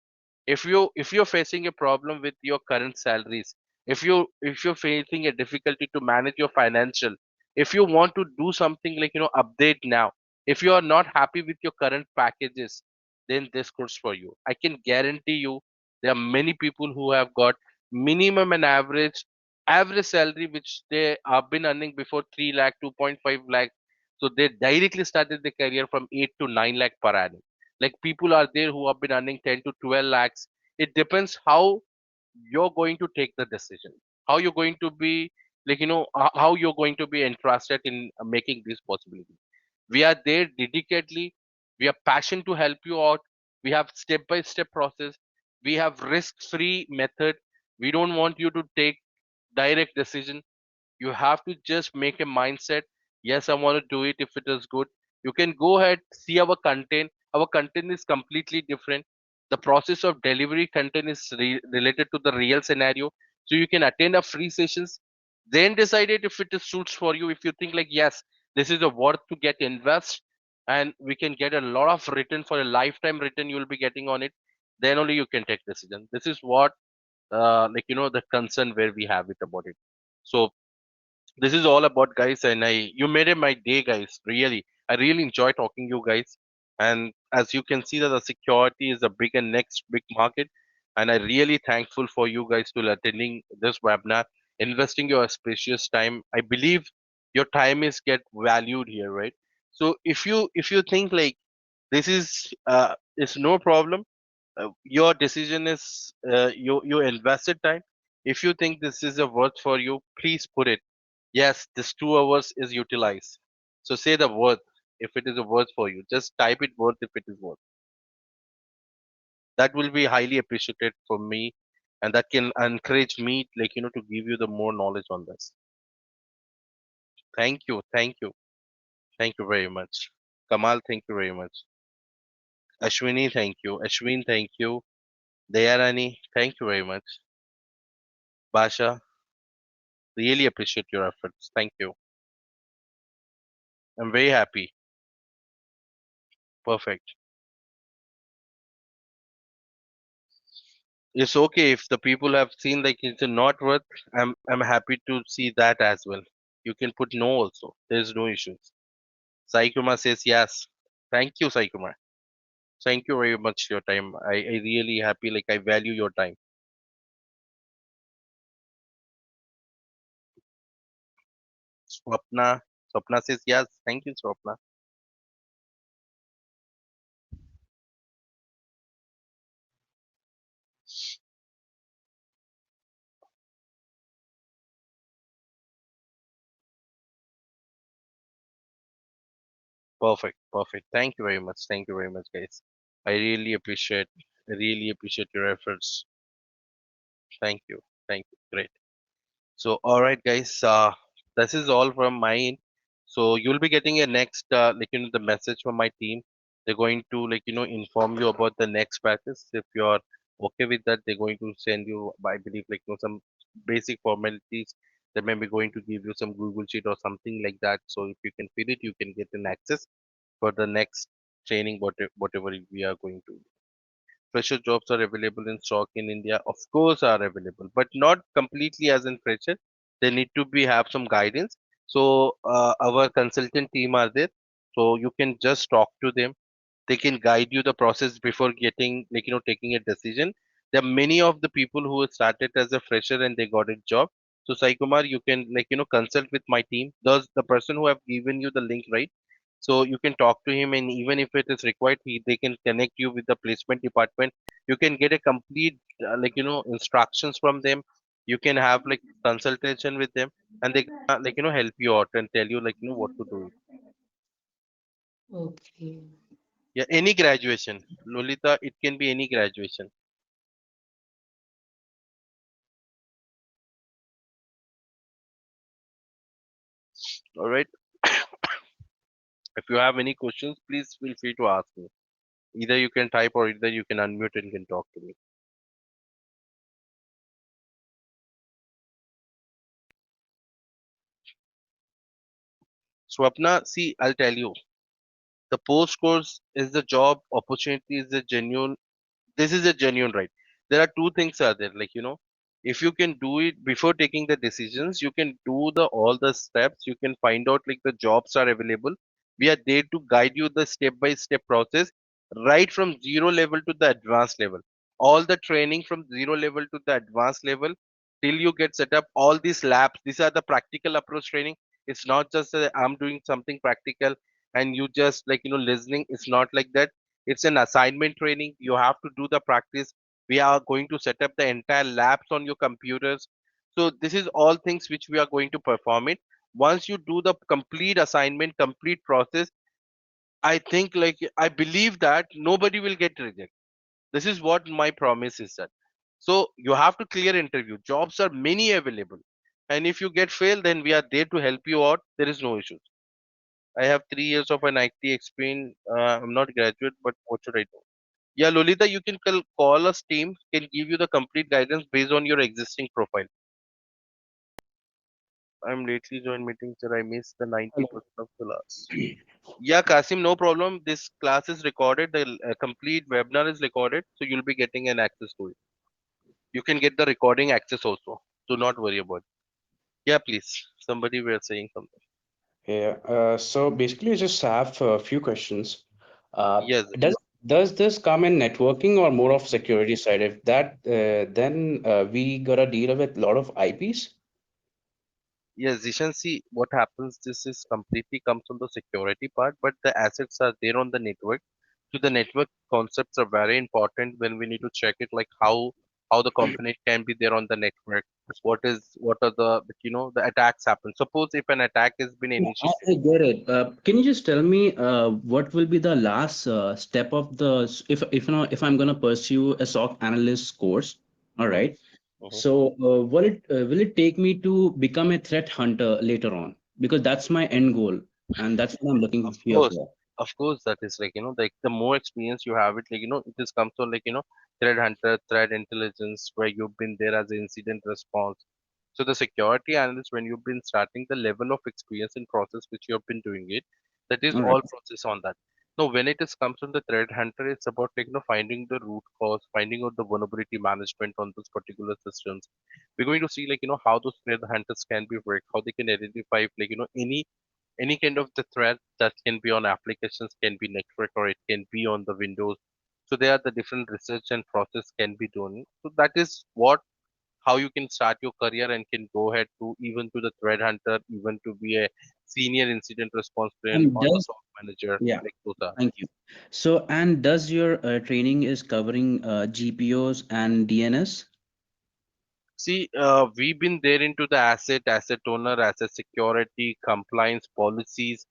If you're facing a problem with your current salaries, if you're facing a difficulty to manage your financial, if you want to do something update now, if you are not happy with your current packages, then this course for you. I can guarantee you there are many people who have got minimum and average salary which they have been earning before 3 lakh 2.5 lakh. So they directly started their career from 8 to 9 lakh per annum. Like people are there who have been earning 10 to 12 lakhs. It depends how you're going to take the decision, how you're going to be how you're going to be interested in making this possibility. We are there dedicatedly. We are passionate to help you out. We have step by step process. We have risk free method. We don't want you to take direct decision. You have to just make a mindset. Yes, I want to do it. If it is good, you can go ahead, see our content. Our content is completely different. The process of delivery content is related to the real scenario, so you can attend a free sessions, then decide it if it is suits for you. If you think like, yes, this is a worth to get invest, and we can get a lot of return for a lifetime return you will be getting on it, then only you can take decision. This is what the concern where we have it about it. So this is all about, guys, and you made it my day, guys. Really, I really enjoy talking to you guys. And as you can see that the security is a big and next big market, and I really thankful for you guys to attending this webinar, investing your precious time. I believe your time is get valued here, right? So if you think like this is no problem, your decision is you invested time. If you think this is a worth for you, please put it. Yes, this 2 hours is utilized. So say the worth. If it is a worth for you, just type it worth if it is worth. That will be highly appreciated for me. and that can encourage me, to give you the more knowledge on this. Thank you, thank you, thank you very much. Kamal, thank you very much. Ashwini, thank you. Ashwin, thank you. Dayarani, thank you very much. Basha, really appreciate your efforts. Thank you. I'm very happy. Perfect. It's okay if the people have seen like it's not worth. I'm happy to see that as well. You can put no also. There's no issues. Sai Kumar says yes. Thank you, Sai Kumar. Thank you very much for your time. I really happy. Like I value your time. Swapna. Swapna says yes. Thank you, Swapna. Perfect. Perfect. Thank you very much. Thank you very much, guys. I really appreciate your efforts. Thank you. Thank you. Great. So, all right, guys. This is all from my end. So you'll be getting a next, the message from my team. They're going to, inform you about the next batches. If you're okay with that, they're going to send you, I believe, some basic formalities. They may be going to give you some Google Sheet or something like that. So if you can fill it, you can get an access for the next training, whatever we are going to. Fresher jobs are available in stock in India, of course, are available, but not completely as in fresher. They need to be have some guidance. So our consultant team are there, so you can just talk to them. They can guide you the process before getting taking a decision. There are many of the people who started as a fresher and they got a job. So Sai Kumar, you can consult with my team. Does the person who have given you the link, right? So you can talk to him, and even if it is required, they can connect you with the placement department. You can get a complete instructions from them. You can have like consultation with them, and they can help you out and tell you what to do. Okay. Yeah, any graduation, Lolita, it can be any graduation. All right. If you have any questions, please feel free to ask me. Either you can type or either you can unmute and can talk to me. Swapna, see, I'll tell you, the post course is the job opportunity is a genuine. This is a genuine right. There are two things are there, if you can do it before taking the decisions, you can do the all the steps. You can find out like the jobs are available. We are there to guide you the step by step process, right from zero level to the advanced level. All the training from zero level to the advanced level till you get set up. All these labs, these are the practical approach training. It's not just I'm doing something practical and you just listening. It's not like that. It's an assignment training. You have to do the practice. We are going to set up the entire labs on your computers. So this is all things which we are going to perform it. Once you do the complete assignment, complete process, I think I believe that nobody will get rejected. This is what my promise is that. So you have to clear interview. Jobs are many available. And if you get failed, then we are there to help you out. There is no issue. I have 3 years of an IT experience. I'm not graduate, but what should I do? Yeah, Lolita, you can call us team, can give you the complete guidance based on your existing profile. I'm lately joined meetings that I missed the Hello. 90% of the class. Yeah, Kasim, no problem. This class is recorded. The complete webinar is recorded, so you'll be getting an access to it. You can get the recording access also. Do not worry about it. Yeah, please. Somebody were saying something. Yeah. So basically, I just have a few questions. Yes. Does this come in networking or more of security side? If that, then we gotta deal with a lot of IPs. Yes, Zishan, see what happens. This is completely comes from the security part, but the assets are there on the network. So the network concepts are very important when we need to check it, like how the component can be there on the network. What are the attacks happen. Suppose if an attack has been Yeah, initiated. I get it. Can you just tell me what will be the last step of the if I'm gonna pursue a SOC analyst course? All right. Mhm. So, will it take me to become a threat hunter later on? Because that's my end goal, and that's what I'm Of looking here course, for. of course, that is like the more experience you have it, it is comes to threat hunter, threat intelligence, where you've been there as an incident response. So the security analyst, when you've been starting the level of experience in process which you have been doing it, that is All right. all process on that. Now, when it is comes from the threat hunter, it's about finding the root cause, finding out the vulnerability management on those particular systems. We're going to see how those threat hunters can be work, how they can identify if, any kind of the threat that can be on applications, can be network, or it can be on the Windows. So there are the different research and process can be done. So that is what how you can start your career and can go ahead to even to the threat hunter, even to be a senior incident response plan And or the does SOC manager, Yeah, like those are. thank you. So, and does your training is covering GPOs and DNS? See, we've been there into the asset owner, asset security, compliance policies,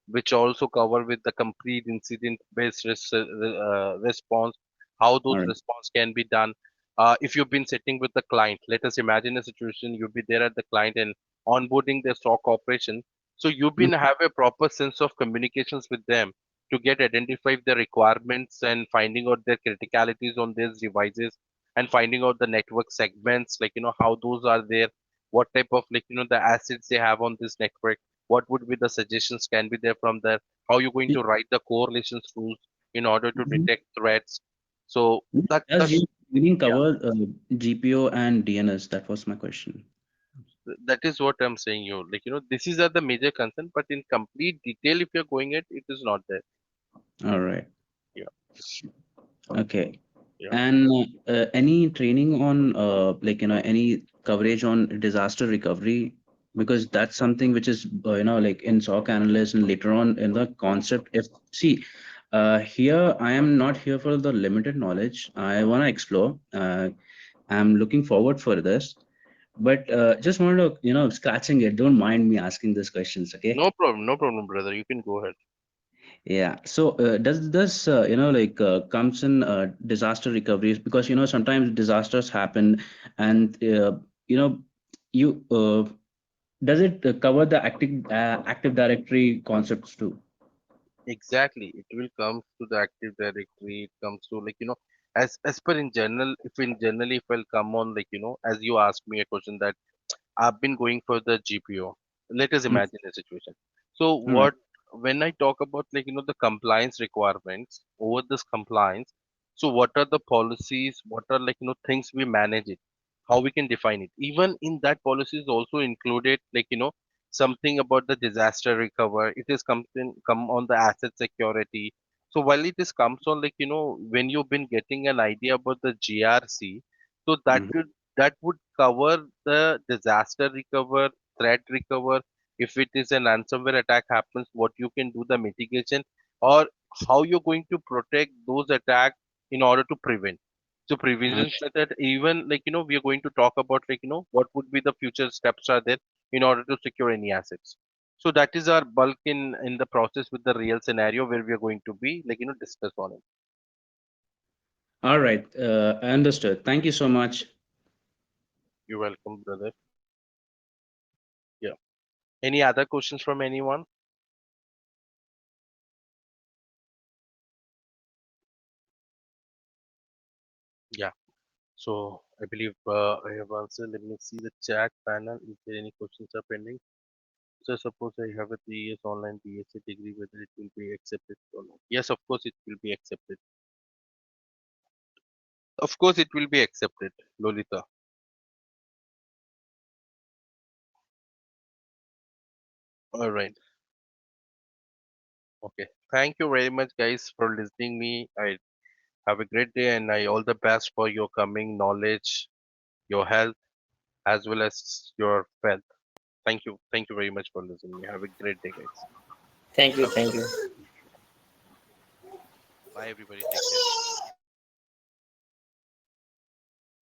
which also cover with the complete incident-based response, how All those right. response can be done. If you've been sitting with the client, let us imagine a situation you'll be there at the client and onboarding their stock operation. So you've been have a proper sense of communications with them to get identify the requirements and finding out their criticalities on these devices and finding out the network segments, how those are there, what type of the assets they have on this network, what would be the suggestions can be there from there, how you're going Y- to write the correlations rules in order to mhm. detect threats. So Does that's your training yeah, cover GPO and DNS? That was my question. that is what I'm saying you, this is the major concern, but in complete detail if you're going it is not there. All right. Yeah, Okay. yeah. And any training on any coverage on disaster recovery? Because that's something which is like in SOC analyst and later on in the concept. If see, here I am not here for the limited knowledge. I want to explore. I'm looking forward for this, but just wanted to scratching it. Don't mind me asking these questions, okay? No problem, no problem, brother, you can go ahead. Yeah. So does this comes in disaster recoveries? Because sometimes disasters happen, and you know you does it cover the active directory concepts too? Exactly, it will come to the Active Directory. It comes to as per in general. If in generally, if I'll come on as you asked me a question that I've been going for the GPO. Let us Mm. imagine a situation. So All right. what when I talk about the compliance requirements over this compliance, so what are the policies? What are things we manage it? How we can define it? Even in that policy is also included something about the disaster recover. It is something come on the asset security. So while it is comes on when you've been getting an idea about the GRC, so Mhm. that would cover the disaster recover, threat recover. If it is an ransomware attack happens, what you can do the mitigation, or how you're going to protect those attacks in order to prevent. So Uh, prevention that even we are going to talk about what would be the future steps are there in order to secure any assets. So that is our bulk in the process with the real scenario where we are going to be discuss on it. all right. I understood. Thank you so much. You're welcome, brother. Yeah. Any other questions from anyone? Yeah. So I believe I have answered. Let me see the chat panel. If there any questions are pending. So suppose I have a 3 years online BSc degree, whether it will be accepted or not. Yes, of course it will be accepted. Of course it will be accepted, Lolita. All right. Okay. Thank you very much, guys, for listening me. I have a great day, and I all the best for your coming knowledge, your health, as well as your wealth. Thank you. Thank you very much for listening. Have a great day, guys. Thank you. Bye Thank you. bye, everybody. Take care.